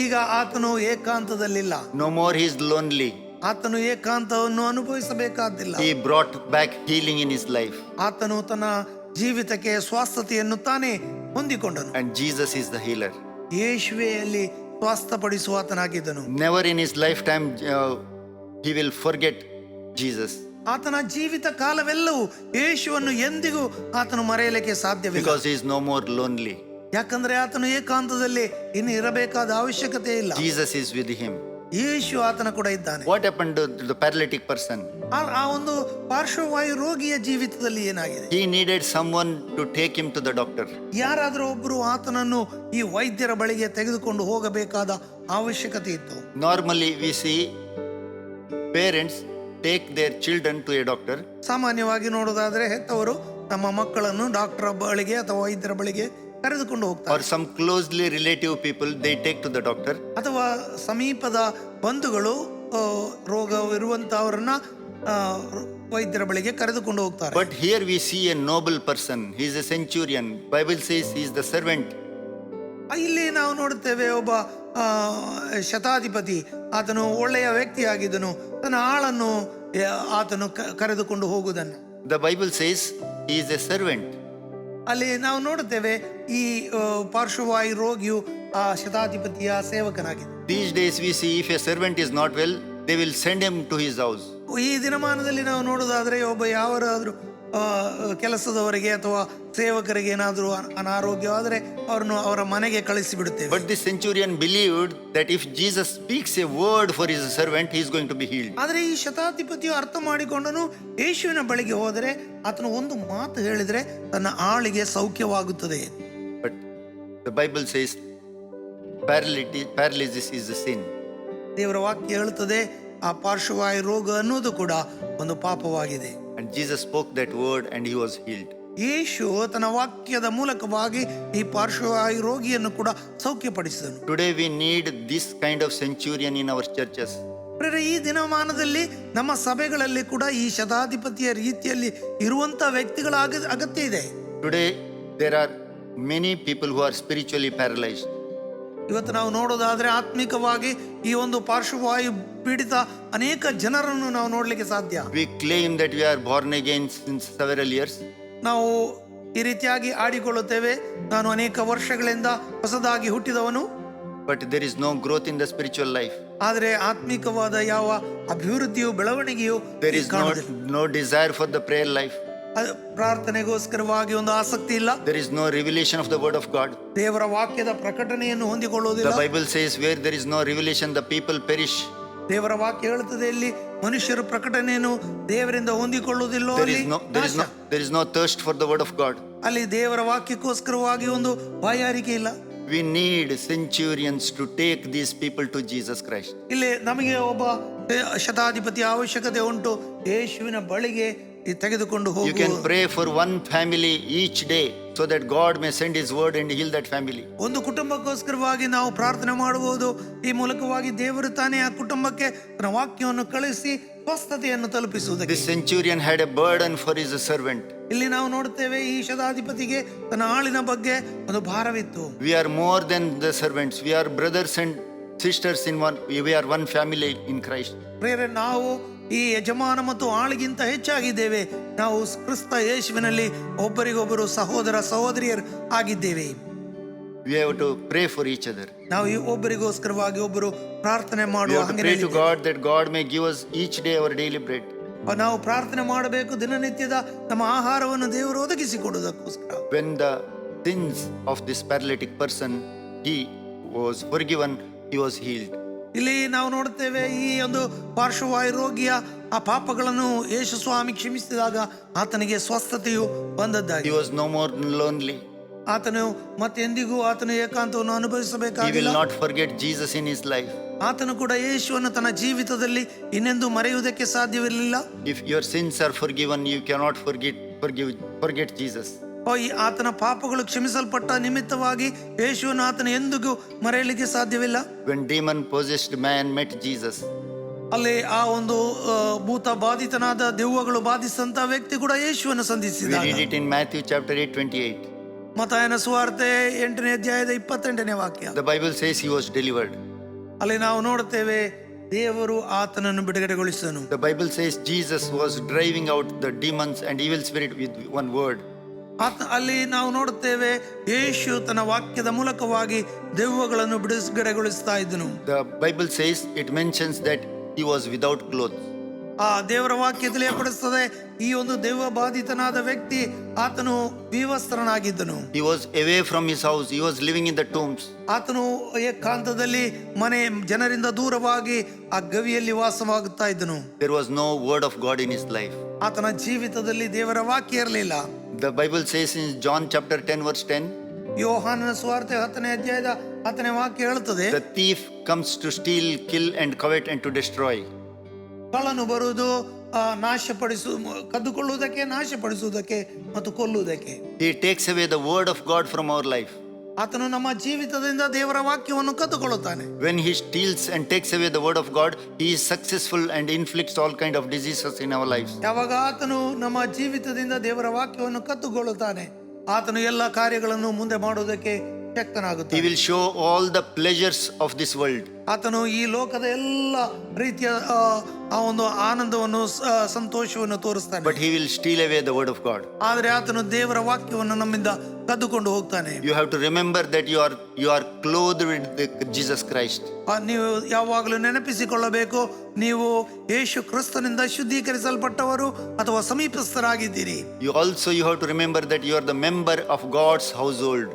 ಈಗ ಆತನು ಏಕಾಂತದಲ್ಲಿಲ್ಲ. No more he is lonely. ಆತನು ಏಕಾಂತವನ್ನು ಅನುಭವಿಸಬೇಕಾದಿಲ್ಲ. He brought back healing in his life. ಆತನು ತನ್ನ ಜೀವಿತಕ್ಕೆ ಸ್ವಾಸ್ಥತೆಯನ್ನು ತಾನೇ ಹೊಂದಿಕೊಂಡನು. And Jesus is the healer. ಯೇಸುವೇ ಅಲ್ಲಿ ಸ್ವಾಸ್ಥಪಡಿಸುವಾತನಾಗಿದ್ದನು. Never in his lifetime he will forget Jesus. ಆತನ ಜೀವಿತ ಕಾಲವೆಲ್ಲವೂ ಯೇಸುವನ್ನು ಎಂದಿಗೂ ಆತನು ಮರೆಯಲಿಕ್ಕೆ ಸಾಧ್ಯವಿಲ್ಲ. Because he is no more lonely. ಯಾಕಂದ್ರೆ ಆತನು ಏಕಾಂತದಲ್ಲಿ ಇನ್ನು ಇರಬೇಕಾದ ಅವಶ್ಯಕತೆ ಇಲ್ಲ. Jesus is with him. ಯೇಸು ಆತನ ಕೂಡ ಇದ್ದಾನೆ. What happened to the paralytic person? ಆ ಒಂದು ಪಾರ್ಶ್ವವಾಯು ರೋಗಿಯ ಜೀವಿತದಲ್ಲಿ ಏನಾಗಿದೆ? He needed someone to take him to the doctor. ಯಾರಾದರೂ ಒಬ್ಬರು ಆತನನ್ನು ಈ ವೈದ್ಯರ ಬಳಿಗೆ ತೆಗೆದುಕೊಂಡು ಹೋಗಬೇಕಾದ ಅವಶ್ಯಕತೆ ಇತ್ತು. Normally we see parents take their children to a doctor. ಸಾಮಾನ್ಯವಾಗಿ ನೋಡೋದಾದ್ರೆ ಹೆತ್ತವರು ತಮ್ಮ ಮಕ್ಕಳನ್ನು ಡಾಕ್ಟರ್ ಬಳಿಗೆ ಅಥವಾ ವೈದ್ಯರ ಬಳಿಗೆ ಕರೆದುಕೊಂಡು ಹೋಗ್ತಾರೆ. Or some closely relative people they take to the doctor. ಅಥವಾ ಸಮೀಪದ ಬಂಧುಗಳು ರೋಗವಿರುವಂತವರನ್ನ ವೈದ್ಯರ ಬಳಿಗೆ ಕರೆದುಕೊಂಡು ಹೋಗ್ತಾರೆ. But here we see a noble person. He is a centurion. Bible says he is the servant. ಇಲ್ಲಿ ನಾವು ನೋಡುತ್ತೇವೆ, ಒಬ್ಬ ಶತಾಧಿಪತಿ, ಆತನು ಒಳ್ಳೆಯ ವ್ಯಕ್ತಿಯಾಗಿದ್ದನು, ತನ್ನ ಆಳನ್ನು ಆತನು ಕರೆದುಕೊಂಡು ಹೋಗುವುದನ್ನು. The Bible says he is a servant. ಅಲ್ಲಿ ನಾವು ನೋಡುತ್ತೇವೆ, ಈ ಪಾರ್ಶ್ವವಾಯು ರೋಗಿಯು ಆ ಶತಾಧಿಪತಿಯ ಸೇವಕನಾಗಿದ್ದ. These days we see if a servant is not well, they will send him to his house. ಈ ದಿನಮಾನದಲ್ಲಿ ನಾವು ನೋಡೋದಾದ್ರೆ ಒಬ್ಬ ಯಾವರಾದ್ರೂ ಕೆಲಸದವರಿಗೆ ಅಥವಾ ಸೇವಕರಿಗೆ ಏನಾದರೂ ಅನಾರೋಗ್ಯವಾದರೆ ಅವ್ರನ್ನು ಅವರ ಮನೆಗೆ ಕಳಿಸಿ ಬಿಡುತ್ತೇವೆ. But this centurion believed that if Jesus speaks a word for his servant, he is going to be healed. ಆದರೆ ಈ ಶತಾಧಿಪತಿಯು ಅರ್ಥ ಮಾಡಿಕೊಂಡನು, ಯೇಸುವಿನ ಬಳಿಗೆ ಹೋದರೆ ಆತನು ಒಂದು ಮಾತು ಹೇಳಿದರೆ ತನ್ನ ಆಳಿಗೆ ಸೌಖ್ಯವಾಗುತ್ತದೆ. But the Bible says paralysis is a sin. ದೇವರ ವಾಕ್ಯ ಹೇಳುತ್ತದೆ ಆ ಪಾರ್ಶ್ವವಾಯು ರೋಗ ಅನ್ನೋದು ಕೂಡ ಒಂದು ಪಾಪವಾಗಿದೆ. And Jesus spoke that word and he was healed. ಯೇಸು ತನ್ನ ವಾಕ್ಯದ ಮೂಲಕವಾಗಿ ಈ ಪಾರ್ಶ್ವವಾಯು ರೋಗಿಯನ್ನು ಕೂಡ ಸೌಖ್ಯಪಡಿಸಿದನು. Today we need this kind of centurion in our churches. ಈ ದಿನಮಾನದಲ್ಲಿ ನಮ್ಮ ಸಭೆಗಳಲ್ಲಿ ಕೂಡ ಈ ಶತಾಧಿಪತಿಯ ರೀತಿಯಲ್ಲಿ ಇರುವಂತ ವ್ಯಕ್ತಿಗಳ ಅಗತ್ಯ ಇದೆ. Today there are many people who are spiritually paralyzed. ಇವತ್ತು ನಾವು ನೋಡೋದಾದ್ರೆ ಆತ್ಮಿಕವಾಗಿ ಈ ಒಂದು ಪಾರ್ಶ್ವವಾಯು ಪೀಡಿತ ಅನೇಕ ಜನರನ್ನು ನಾವು ನೋಡ್ಲಿಕ್ಕೆ ಸಾಧ್ಯ. We claim that we are born again since several years. ನಾವು ಈ ರೀತಿಯಾಗಿ ಆಡಿಕೊಳ್ಳುತ್ತೇವೆ, ನಾನು ಅನೇಕ ವರ್ಷಗಳಿಂದ ಹೊಸದಾಗಿ ಹುಟ್ಟಿದವನು. But there is no growth in the spiritual life. ಆದರೆ ಆತ್ಮಿಕವಾದ ಯಾವ ಅಭಿವೃದ್ಧಿಯು ಬೆಳವಣಿಗೆಯು There is no desire for the prayer life. ಪ್ರಾರ್ಥನೆಗೋಸ್ಕರವಾಗಿ ಒಂದು ಆಸಕ್ತಿ ಇಲ್ಲ. There is no revelation of the word of God. ದೇವರ ವಾಕ್ಯದ ಪ್ರಕಟಣೆಯನ್ನು ಹೊಂದಿಕೊಳ್ಳುವುದಿಲ್ಲ. The Bible says where there is no revelation the people perish. ದೇವರ ವಾಕ್ಯ ಹೇಳುತ್ತದೆ ಇಲ್ಲಿ ಮನುಷ್ಯರು ಪ್ರಕಟಣೆಯನ್ನು ದೇವರಿಂದ ಹೊಂದಿಕೊಳ್ಳುವುದಿಲ್ಲ. There is no thirst for the word of God. ಅಲ್ಲಿ ದೇವರ ವಾಕ್ಯಕ್ಕೋಸ್ಕರವಾಗಿ ಒಂದು ಬಾಯಾರಿಕೆ ಇಲ್ಲ. We need centurions to take these people to Jesus Christ. ಇಲ್ಲಿ ನಮಗೆ ಒಬ್ಬ ಶತಾಧಿಪತಿಯ ಅವಶ್ಯಕತೆ ಉಂಟು. ಯೇಸುವಿನ ಬಳಿಗೆ ತೆಗೆದುಕೊಂಡು ಹೋಗು. You can pray for one family each day so that God may send his word and heal that family. ಒಂದು ಕುಟುಂಬಕ್ಕೋಸ್ಕರವಾಗಿ ನಾವು ಪ್ರಾರ್ಥನೆ ಮಾಡಬಹುದು. ಈ ಮೂಲಕವಾಗಿ ದೇವರು ತಾನೇ ಆ ಕುಟುಂಬಕ್ಕೆ ತನ್ನ ವಾಕ್ಯವನ್ನು ಕಳಿಸಿ ಸ್ವಸ್ಥತೆಯನ್ನು ತಲುಪಿಸುವುದಕ್ಕೆ. This centurion had a burden for his servant. ಇಲ್ಲಿ ನಾವು ನೋಡುತ್ತೇವೆ ಈ ಶತಾಧಿಪತಿಗೆ ತನ್ನ ಆಳಿನ ಬಗ್ಗೆ ಒಂದು ಭಾರವಿತ್ತು. We are more than the servants. We are brothers and sisters in one. We are one family in Christ. ಪ್ರಿಯರೇ, ನಾವು ಈ ಯಜಮಾನ ಮತ್ತು ಆಳಿಗಿಂತ ಹೆಚ್ಚಾಗಿದ್ದೇವೆ. ನಾವು ಕ್ರಿಸ್ತ ಯೇಸುವಿನಲ್ಲಿ ಒಬ್ಬರಿಗೊಬ್ಬರು ಸಹೋದರ ಸಹೋದರಿಯರು ಆಗಿದ್ದೇವೆ. We have to pray for each other. ನಾವು ಈ ಒಬ್ಬರಿಗೋಸ್ಕರವಾಗಿ ಒಬ್ಬರು ಪ್ರಾರ್ಥನೆ We ಮಾಡುವ have to pray to God that God may give us each day our daily bread. ನಾವು ಪ್ರಾರ್ಥನೆ ಮಾಡಬೇಕು, ದಿನನಿತ್ಯದ ನಮ್ಮ ಆಹಾರವನ್ನು ದೇವರು ಒದಗಿಸಿಕೊಡುವುದಕ್ಕೋಸ್ಕರ. When the sins of this paralytic person, he was forgiven, he was healed. ಇಲ್ಲಿ ನಾವು ನೋಡುತ್ತೇವೆ ಈ ಒಂದು ಪಾರ್ಶ್ವವಾಯು ರೋಗಿಯ ಆ ಪಾಪಗಳನ್ನು ಯೇಸು ಸ್ವಾಮಿ ಕ್ಷಮಿಸಿದಾಗ ಆತನಿಗೆ ಸ್ವಸ್ಥತೆಯು ಬಂದದ್ದಾಗಿ. He was no more lonely. ಆತನು ಮತ್ತೆಂದಿಗೂ ಆತನು ಏಕಾಂತವನ್ನು He ಅನುಭವಿಸಬೇಕಾಗಿಲ್ಲ. will not forget Jesus in his life. ಆತನು ಕೂಡ ಯೇಸುವನ್ನು ತನ್ನ ಜೀವಿತದಲ್ಲಿ ಇನ್ನೆಂದು ಮರೆಯುವುದಕ್ಕೆ ಸಾಧ್ಯವಿರಲಿಲ್ಲ. If your sins are forgiven, you cannot forget Jesus. ಆತನ ಪಾಪಗಳು ಕ್ಷಮಿಸಲ್ಪಟ್ಟ ನಿಮಿತ್ತವಾಗಿ ಯೇಸುವನ್ನು ಆತನ ಎಂದಿಗೂ ಮರೆಯಲಿಕ್ಕೆ ಸಾಧ್ಯವಿಲ್ಲ. When demon possessed man met Jesus, ಅಲ್ಲಿ ಆ ಒಂದು ಭೂತ ಬಾಧಿತನಾದ ದೆವ್ವಗಳು ಬಾಧಿಸಿದಂತ ವ್ಯಕ್ತಿ ಕೂಡ ಯೇಸುವನ್ನು we ಸಂಧಿಸಿದ. read it in Matthew chapter 8:28. ಮತ್ತಾಯನ ಸುವಾರ್ತೆ 8ನೇ ಅಧ್ಯಾಯದ 28ನೇ ವಾಕ್ಯ. The Bible says he was delivered. ಅಲ್ಲಿ ನಾವು ನೋಡುತ್ತೇವೆ ದೇವರು ಆತನನ್ನು ಬಿಡುಗಡೆಗೊಳಿಸಿದನು. The Bible says Jesus was driving out the demons and evil spirit with one word. ಅಲ್ಲಿ ನಾವು ನೋಡುತ್ತೇವೆ ಯೇಸು ತನ್ನ ವಾಕ್ಯದ ಮೂಲಕವಾಗಿ ದೆವ್ವಗಳನ್ನು ಬಿಡುಗಡೆಗೊಳಿಸ್ತಾ ಇದ್ದನು. The Bible says, it mentions that he was without clothes. ಆ ದೇವರ ವಾಕ್ಯ ತಿಳಿಯಪಡಿಸುತ್ತದೆ ಈ ಒಂದು ದೆವ್ವ ಬಾಧಿತನಾದ ವ್ಯಕ್ತಿ ಆತನು ವಿವಸ್ತ್ರನಾಗಿದ್ದನು. He was away from his house. He was living in the tombs. ಆತನು ಏಕಾಂತದಲ್ಲಿ ಮನೆ ಜನರಿಂದ ದೂರವಾಗಿ ಆ ಗವಿಯಲ್ಲಿ ವಾಸವಾಗುತ್ತಾ ಇದ್ದನು. There was no word of God in his life. ಆತನ ಜೀವಿತದಲ್ಲಿ ದೇವರ ವಾಕ್ಯ ಇರಲಿಲ್ಲ. The Bible says in John chapter 10 verse 10, ಯೋಹಾನನ ಸುವಾರ್ತೆ 10ನೇ ಅಧ್ಯಾಯದ 10ನೇ ವಾಕ್ಯ ಹೇಳುತ್ತದೆ, the thief comes to steal, kill and covet and to destroy. ಕಳ್ಳನು ಬರುವುದು ಕದ್ದುಕೊಳ್ಳುವುದಕ್ಕೆ, ನಾಶಪಡಿಸುವುದಕ್ಕೆ ಮತ್ತು ಕೊಲ್ಲುವುದಕ್ಕೆ. He takes away the word of God from our life. ಆತನು ನಮ್ಮ ಜೀವಿತದಿಂದ ದೇವರ ವಾಕ್ಯವನ್ನು ಕದ್ದುಕೊಳ್ಳುತ್ತಾನೆ. When he steals and takes away the word of God, he is successful and inflicts all kind of diseases in our lives. ಯಾವಾಗ ಆತನು ನಮ್ಮ ಜೀವಿತದಿಂದ ದೇವರ ವಾಕ್ಯವನ್ನು ಕದ್ದುಕೊಳ್ಳುತ್ತಾನೆ, ಆತನು ಎಲ್ಲ ಕಾರ್ಯಗಳನ್ನು ಮುಂದೆ ಮಾಡುವುದಕ್ಕೆ ಶಕ್ತನಾಗುತ್ತಾನೆ. He will show all the pleasures of this world. ಆತನು ಈ ಲೋಕದ ಎಲ್ಲ ರೀತಿಯ ಆ ಒಂದು ಆನಂದವನ್ನು ಸಂತೋಷವನ್ನು ತೋರಿಸ್ತಾನೆ. But he will steal away the word of God. ಆದರೆ ಆತನು ದೇವರ ವಾಕ್ಯವನ್ನು ನಮ್ಮಿಂದ ಕದ್ದುಕೊಂಡು ಹೋಗ್ತಾನೆ. You have to remember that you are clothed with Jesus Christ. ನೀವು ಯಾವಾಗಲೂ ನೆನಪಿಸಿಕೊಳ್ಳಬೇಕು, ನೀವು ಯೇಸು ಕ್ರಿಸ್ತನಿಂದ ಶುದ್ಧೀಕರಿಸಲ್ಪಟ್ಟವರು ಅಥವಾ ಸಮೀಪಸ್ಥರಾಗಿದ್ದೀರಿ. You have to remember that you are the member of God's household.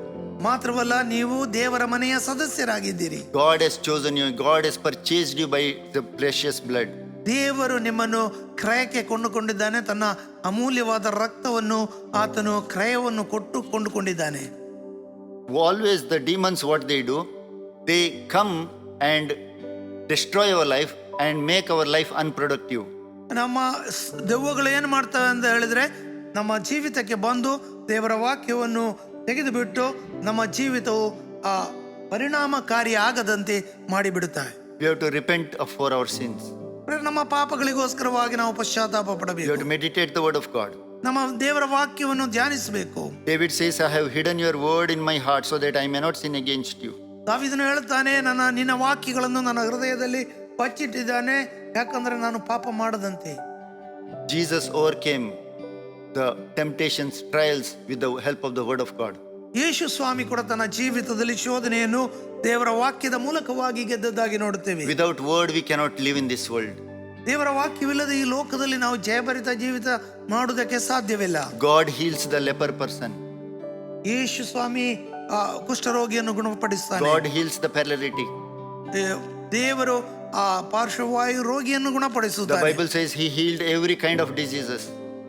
ಮಾತ್ರವಲ್ಲ, ನೀವು ದೇವರ ಮನೆಯ ಸದಸ್ಯರಾಗಿದ್ದೀರಿ. God has chosen you. God has purchased you by the precious blood. ದೇವರು ನಿಮ್ಮನ್ನು ಕ್ರಯಕ್ಕೆ ಕೊಂಡುಕೊಂಡಿದ್ದಾನೆ. ತನ್ನ ಅಮೂಲ್ಯವಾದ ರಕ್ತವನ್ನು ಆತನು ಕ್ರಯವನ್ನು ಕೊಟ್ಟು ಕೊಂಡುಕೊಂಡಿದ್ದಾನೆ. Always the demons, what they do, they come and destroy our life and make our life unproductive. ನಮ್ಮ ದೆವ್ವಗಳು ಏನು ಮಾಡ್ತವೆ ಅಂತ ಹೇಳಿದ್ರೆ, ನಮ್ಮ ಜೀವಿತಕ್ಕೆ ಬಂದು ದೇವರ ವಾಕ್ಯವನ್ನು ತೆಗೆದುಬಿಟ್ಟು ನಮ್ಮ ಜೀವಿತವು ಪರಿಣಾಮಕಾರಿ ಆಗದಂತೆ ಮಾಡಿಬಿಡುತ್ತವೆ. We have to repent for our sins. ನಮ್ಮ ಪಾಪಗಳಿಗೋಸ್ಕರವಾಗಿ ನಾವು ಪಶ್ಚಾತ್ತಾಪ You ಪಡಬೇಕು. have to meditate the word of God. ನಮ್ಮ ದೇವರ ವಾಕ್ಯವನ್ನು ಧ್ಯಾನಿಸಬೇಕು. David says, I have hidden your word in my heart so that I may not sin against you. ದಾವೀದನು ಹೇಳುತ್ತಾನೆ, ನಿನ್ನ ವಾಕ್ಯಗಳನ್ನು ನನ್ನ ಹೃದಯದಲ್ಲಿ ಬಚ್ಚಿಟ್ಟಿದ್ದಾನೆ, ಯಾಕಂದ್ರೆ ನಾನು ಪಾಪ ಮಾಡದಂತೆ. Jesus overcame the temptations, trials with the help of the word of God. ಯೇಸು ಸ್ವಾಮಿ ಕೂಡ ತನ್ನ ಜೀವಿತದಲ್ಲಿ ಶೋಧನೆಯನ್ನು ದೇವರ ವಾಕ್ಯದ ಮೂಲಕವಾಗಿ ಗೆದ್ದದ್ದಾಗಿ ನೋಡುತ್ತೇವೆ. Without word we cannot live in this world. ದೇವರ ವಾಕ್ಯವಿಲ್ಲದೆ ಈ ಲೋಕದಲ್ಲಿ ನಾವು ಜಯಭರಿತ ಜೀವಿತ ಮಾಡುವುದಕ್ಕೆ ಸಾಧ್ಯವಿಲ್ಲ. God heals the leper person. Yesu Swami ಕುಷ್ಠರೋಗಿಯನ್ನು ಗುಣಪಡಿಸ್ತಾನೆ. God heals the paralytic. ದೇವರು ಪಾರ್ಶ್ವವಾಯು ರೋಗಿಯನ್ನು The ಗುಣಪಡಿಸುತ್ತಾನೆ. Bible says he healed every kind of diseases.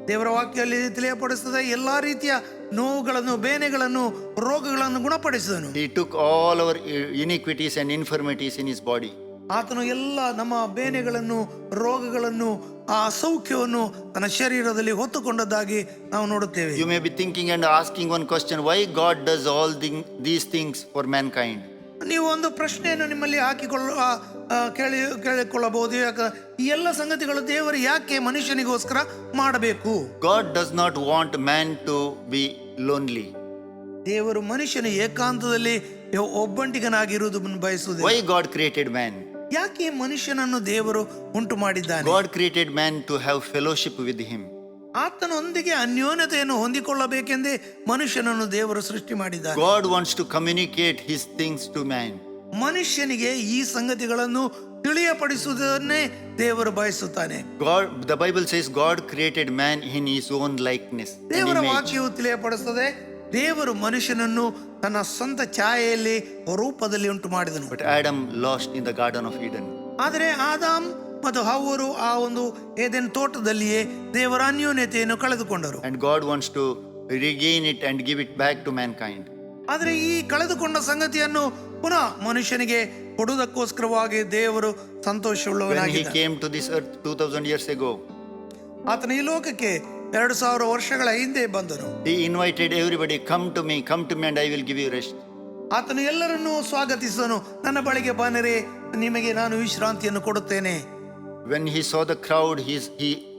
ದೇವರ ವಾಕ್ಯದಲ್ಲಿ ತಿಳಿಯಪಡಿಸುತ್ತದೆ, ಎಲ್ಲಾ ರೀತಿಯ ನೋವುಗಳನ್ನು, ಬೇನೆಗಳನ್ನು, ರೋಗಗಳನ್ನು ಗುಣಪಡಿಸಿದನು. He took all our iniquities and infirmities in his body. ಆತನು ಎಲ್ಲ ನಮ್ಮ ಬೇನೆಗಳನ್ನು, ರೋಗಗಳನ್ನು, ಆ ಸೌಖ್ಯವನ್ನು ತನ್ನ ಶರೀರದಲ್ಲಿ ಹೊತ್ತುಕೊಂಡದ್ದಾಗಿ ನಾವು ನೋಡುತ್ತೇವೆ. You may be thinking and asking one question, why God does all these things for mankind? ನೀವು ಒಂದು ಪ್ರಶ್ನೆಯನ್ನು ನಿಮ್ಮಲ್ಲಿ ಕೇಳಿಕೊಳ್ಳಬಹುದು. ಈ ಎಲ್ಲ ಸಂಗತಿಗಳು ದೇವರು ಯಾಕೆ ಮನುಷ್ಯನಿಗೋಸ್ಕರ ಮಾಡಬೇಕು? God does not want man to be lonely. ದೇವರು ಮನುಷ್ಯನ ಏಕಾಂತದಲ್ಲಿ ಒಬ್ಬಂಟಿಗನಾಗಿರುವುದನ್ನು ಬಯಸುವುದಿಲ್ಲ. Why God created man? ಯಾಕೆ ಮನುಷ್ಯನನ್ನು ದೇವರು ಉಂಟು ಮಾಡಿದ್ದಾನೆ? God created man to have fellowship with him. ಆತನೊಂದಿಗೆ ಅನ್ಯೋನ್ಯತೆಯನ್ನು ಹೊಂದಿಕೊಳ್ಳಬೇಕೆಂದೇ ಮನುಷ್ಯನನ್ನು ದೇವರು ಸೃಷ್ಟಿ ಮಾಡಿದ್ದಾನೆ. God wants to communicate his things to man. ಮನುಷ್ಯನಿಗೆ ಈ ಸಂಗತಿಗಳನ್ನು ತಿಳಿಯಪಡಿಸುವುದನ್ನೇ ದೇವರು ಬಯಸುತ್ತಾನೆ. The Bible says God created man in his own likeness and ದೇವರ image. ವಾಕ್ಯವು ತಿಳಿಯಪಡಿಸುತ್ತದೆ, ದೇವರು ಮನುಷ್ಯನನ್ನು ತನ್ನ ಸ್ವಂತ ಛಾಯೆಯಲ್ಲಿ ರೂಪದಲ್ಲಿ ಉಂಟು ಮಾಡಿದನು. But Adam lost in the Garden of Eden. ಆದರೆ ಆದಾಮ್ ಮತ್ತು ಹವ್ವರು ಆ ಒಂದು ಏದೆನ್ ತೋಟದಲ್ಲಿಯೇ ದೇವರ ಅನ್ಯೋನ್ಯತೆಯನ್ನು ಕಳೆದುಕೊಂಡರು. And God wants to regain it and give it back to mankind. ಆದರೆ ಈ ಕಳೆದುಕೊಂಡ ಸಂಗತಿಯನ್ನು ಪುನಃ ಮನುಷ್ಯನಿಗೆ ಕೊಡುವುದಕ್ಕೋಸ್ಕರವಾಗಿ ದೇವರು When he ಸಂತೋಷವುಳ್ಳವನಾಗಿದ್ದ. came to this earth 2000 years ago, ಆತನ ಈ ಲೋಕಕ್ಕೆ 2000 ವರ್ಷಗಳ ಹಿಂದೆ ಬಂದನು. he invited everybody, come to me and I will give you rest. ಆತನು ಎಲ್ಲರನ್ನೂ ಸ್ವಾಗತಿಸಿದನು. ನನ್ನ ಬಳಿಗೆ ಬನ್ನಿರಿ, ನಿಮಗೆ ನಾನು ವಿಶ್ರಾಂತಿಯನ್ನು ಕೊಡುತ್ತೇನೆ. When he saw the crowd,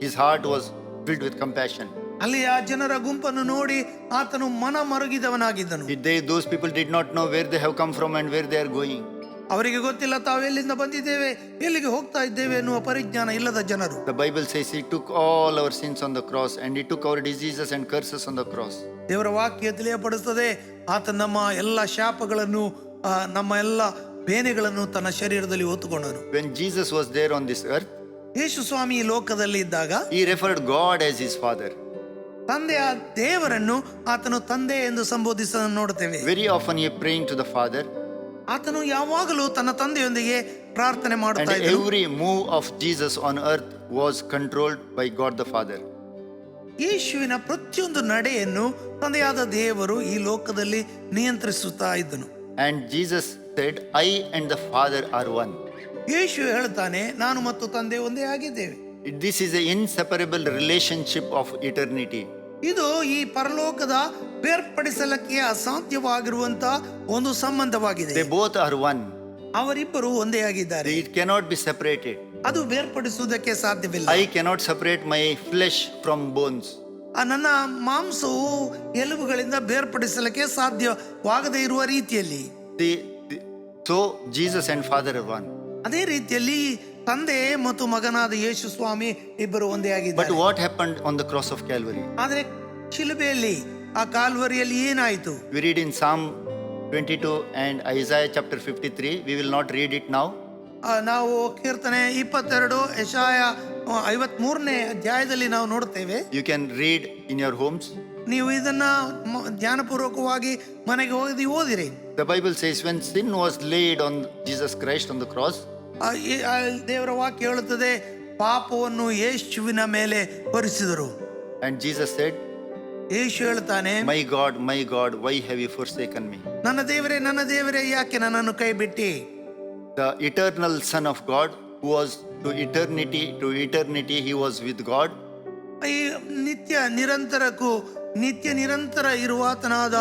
his heart was filled with compassion. ಅಲ್ಲಿ ಆ ಜನರ ಗುಂಪನ್ನು ನೋಡಿ ಆತನು ಮನ ಮರುಗಿದವನಾಗಿದ್ದನು. Those people did not know where they have come from and where they are going. ಅವರಿಗೆ ಗೊತ್ತಿಲ್ಲ ತಾವೆಲ್ಲಿಂದ ಬಂದಿದ್ದೇವೆ, ಎಲ್ಲಿಗೆ ಹೋಗ್ತಾ ಇದ್ದೇವೆ ಎನ್ನುವ ಪರಿಜ್ಞಾನ ಇಲ್ಲದ ಜನರು. The Bible says he took all our sins on the cross and he took our diseases and curses on the cross. ದೇವರ ವಾಕ್ಯ ತಿಳಿಯಪಡಿಸುತ್ತದೆ, ಆತ ನಮ್ಮ ಎಲ್ಲ ಶಾಪಗಳನ್ನು, ನಮ್ಮ ಎಲ್ಲ ಬೇನೆಗಳನ್ನು ತನ್ನ ಶರೀರದಲ್ಲಿ ಹೊತ್ತುಕೊಂಡನು. When Jesus was there on this earth, ಯೇಸು ಸ್ವಾಮಿ ಈ ಲೋಕದಲ್ಲಿ ಇದ್ದಾಗ he referred God as his father. ತಂದೆಯ ದೇವರನ್ನು ಆತನು ತಂದೆ ಎಂದು ಸಂಬೋಧಿಸಲು ನೋಡುತ್ತೇವೆ. Very often he praying to the Father. ಆತನು ಯಾವಾಗಲೂ ತನ್ನ ತಂದೆಯೊಂದಿಗೆ ಪ್ರಾರ್ಥನೆ And ಮಾಡುತ್ತಾ ಇದ್ದನು. every move of Jesus on earth was controlled by God the Father. ಯೇಸುವಿನ ಪ್ರತಿಯೊಂದು ನಡೆಯನ್ನು ತಂದೆಯಾದ ದೇವರು ಈ ಲೋಕದಲ್ಲಿ ನಿಯಂತ್ರಿಸುತ್ತಾ ಇದ್ದನು. And Jesus said, I and the Father are one. ಯೇಸು ಹೇಳ್ತಾನೆ, ನಾನು ಮತ್ತು ತಂದೆ ಒಂದೇ ಆಗಿದ್ದೇವೆ. This is an inseparable relationship of eternity. ಇದು ಈ ಪರಲೋಕದ ಬೇರ್ಪಡಿಸಲಿಕ್ಕೆ ಅಸಾಧ್ಯವಾಗಿರುವಂತ ಒಂದು ಸಂಬಂಧವಾಗಿದೆ. They both are one. ಅವರಿಬ್ಬರು ಒಂದೇ ಆಗಿದ್ದಾರೆ. It cannot be separated. ಅದು ಬೇರ್ಪಡಿಸುವುದಕ್ಕೆ ಸಾಧ್ಯವಿಲ್ಲ. I cannot separate my flesh from bones. ನನ್ನ ಮಾಂಸವು ಎಲುಬುಗಳಿಂದ ಬೇರ್ಪಡಿಸಲಿಕ್ಕೆ ಸಾಧ್ಯವಾಗದೇ ಇರುವ ರೀತಿಯಲ್ಲಿ So Jesus and Father are one. ಅದೇ ರೀತಿಯಲ್ಲಿ ತಂದೆ ಮತ್ತು ಮಗನಾದ ಯೇಸು ಸ್ವಾಮಿ ಇಬ್ಬರು ಒಂದೇ But ಆಗಿದ್ದಾರೆ. what happened on the cross of Calvary? ಆದರೆ ಶಿಲುಬೆಯಲ್ಲಿ ಆ ಕಾಲ್ವರಿಯಲ್ಲಿ ಏನಾಯಿತು? We read in Psalm 22 and Isaiah chapter 53. We will not read it now. ನಾವು ಕೀರ್ತನೆ 22 ಯೆಶಾಯ 53ನೇ ಅಧ್ಯಾಯದಲ್ಲಿ ನಾವು ನೋಡ್ತೇವೆ. You can read in your homes. ನೀವು ಇದನ್ನ ಧ್ಯಾನಪೂರ್ವಕವಾಗಿ ಮನೆಗೆ ಹೋಗಿ ಓದಿರಿ. The Bible says when sin was laid on Jesus Christ on the cross, ದೇವರ ವಾಕ್ಯ ಹೇಳುತ್ತದೆ ಪಾಪವನ್ನು ಯೇಸುವಿನ ಮೇಲೆ ಹೊರಿಸಿದರು. and Jesus said, ಯೇಸು ಹೇಳ್ತಾನೆ, my God, why have you forsaken me? ನನ್ನ ದೇವರೇ ಯಾಕೆ ನನ್ನನ್ನು ಕೈ ಬಿಟ್ಟಿ? The eternal Son of God, who was to eternity, he was with God. ಈ ನಿತ್ಯ ನಿರಂತರ ಇರುವಾತನಾದ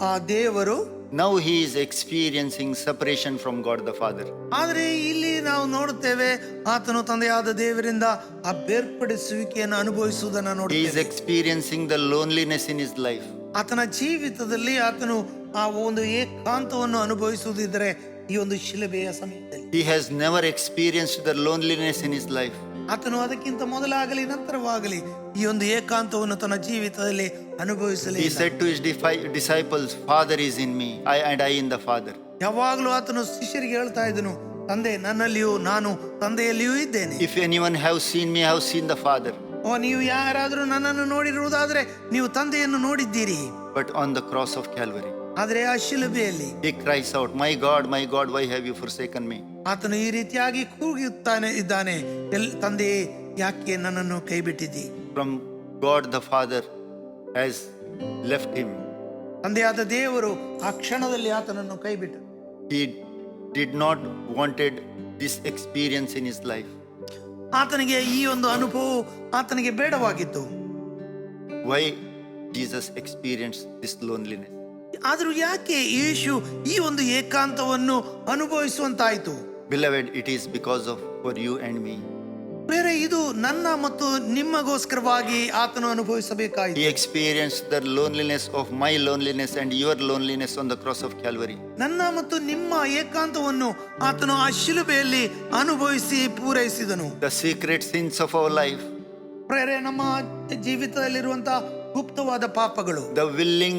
ಆ ದೇವರು Now he is experiencing separation from God the Father. ಆದರೆ ಇಲ್ಲಿ ನಾವು ನೋಡುತ್ತೇವೆ ಆತನು ತಂದೆಯಾದ ದೇವರಿಂದ ಆ ಬೇರ್ಪಡಿಸುವಿಕೆಯನ್ನು ಅನುಭವಿಸುವುದನ್ನು He is ನೋಡುತ್ತೇವೆ. experiencing the loneliness in his life. ಆತನ ಜೀವಿತದಲ್ಲಿ ಆತನು ಆ ಒಂದು ಏಕಾಂತವನ್ನು ಅನುಭವಿಸುವುದಿದ್ದರೆ ಈ ಒಂದು ಶಿಲುಬೆಯ ಸಮಯದಲ್ಲಿ He has never experienced the loneliness in his life. ಆತನು ಅದಕ್ಕಿಂತ ಮೊದಲಾಗಲಿ ನಂತರವಾಗಲಿ ಈ ಒಂದು ಏಕಾಂತವನ್ನು ತನ್ನ ಜೀವಿತದಲ್ಲಿ ಅನುಭವಿಸಲಿ. He said to his disciples, Father is in me, I in the Father. ಯಾವಾಗಲೂ ಆತನು ಶಿಷ್ಯರಿಗೆ ಹೇಳ್ತಾ ಇದ್ದನು, ತಂದೆ ನನ್ನಲ್ಲಿಯೂ ನಾನು ತಂದೆಯಲ್ಲಿಯೂ ಇದ್ದೇನೆ. If anyone have seen me, have seen the Father. ನೀವು ಯಾರಾದರೂ ನನ್ನನ್ನು ನೋಡಿರುವುದಾದ್ರೆ ನೀವು ತಂದೆಯನ್ನು ನೋಡಿದ್ದೀರಿ. But on the cross of Calvary, ಆದರೆ ಆ ಶಿಲುಬೆಯಲ್ಲಿ he cries out, my God, why have you forsaken me? ಆತನು ಈ ರೀತಿಯಾಗಿ ಕೂಗುತ್ತಾನೆ, ತಂದೆ ಯಾಕೆ ನನ್ನನ್ನು ಕೈ ಬಿಟ್ಟಿದ್ದಿ? From God the Father has left him. ತಂದೆಯಾದ ದೇವರು ಆ ಕ್ಷಣದಲ್ಲಿ ಆತನನ್ನು ಕೈ ಬಿಟ್ಟರು. He did not wanted this experience in his life. ಆತನಿಗೆ ಈ ಒಂದು ಅನುಭವ ಆತನಿಗೆ ಬೇಡವಾಗಿತ್ತು. Why Jesus experienced this loneliness? ಆದರೂ ಯಾಕೆ ಯೇಸು ಈ ಒಂದು ಏಕಾಂತವನ್ನು ಅನುಭವಿಸುವಂತಾಯಿತು? Beloved, it is because of for you and me. ಬೇರೆ ಇದು ನನ್ನ ಮತ್ತು ನಿಮ್ಮಗೋಸ್ಕರವಾಗಿ ಆತನು ಅನುಭವಿಸಬೇಕಾಯಿತು. He experienced the loneliness of my loneliness and your loneliness on the cross of Calvary. ನನ್ನ ಮತ್ತು ನಿಮ್ಮ ಏಕಾಂತವನ್ನು ಆತನು ಆ ಶಿಲುಬೆಯಲ್ಲಿ ಅನುಭವಿಸಿ ಪೂರೈಸಿದನು. The secret sins of our life, ಪ್ರೇರೆ ನಮ್ಮ ಜೀವಿತದಲ್ಲಿರುವಂತಹ ಗುಪ್ತವಾದ ಪಾಪಗಳು, the willing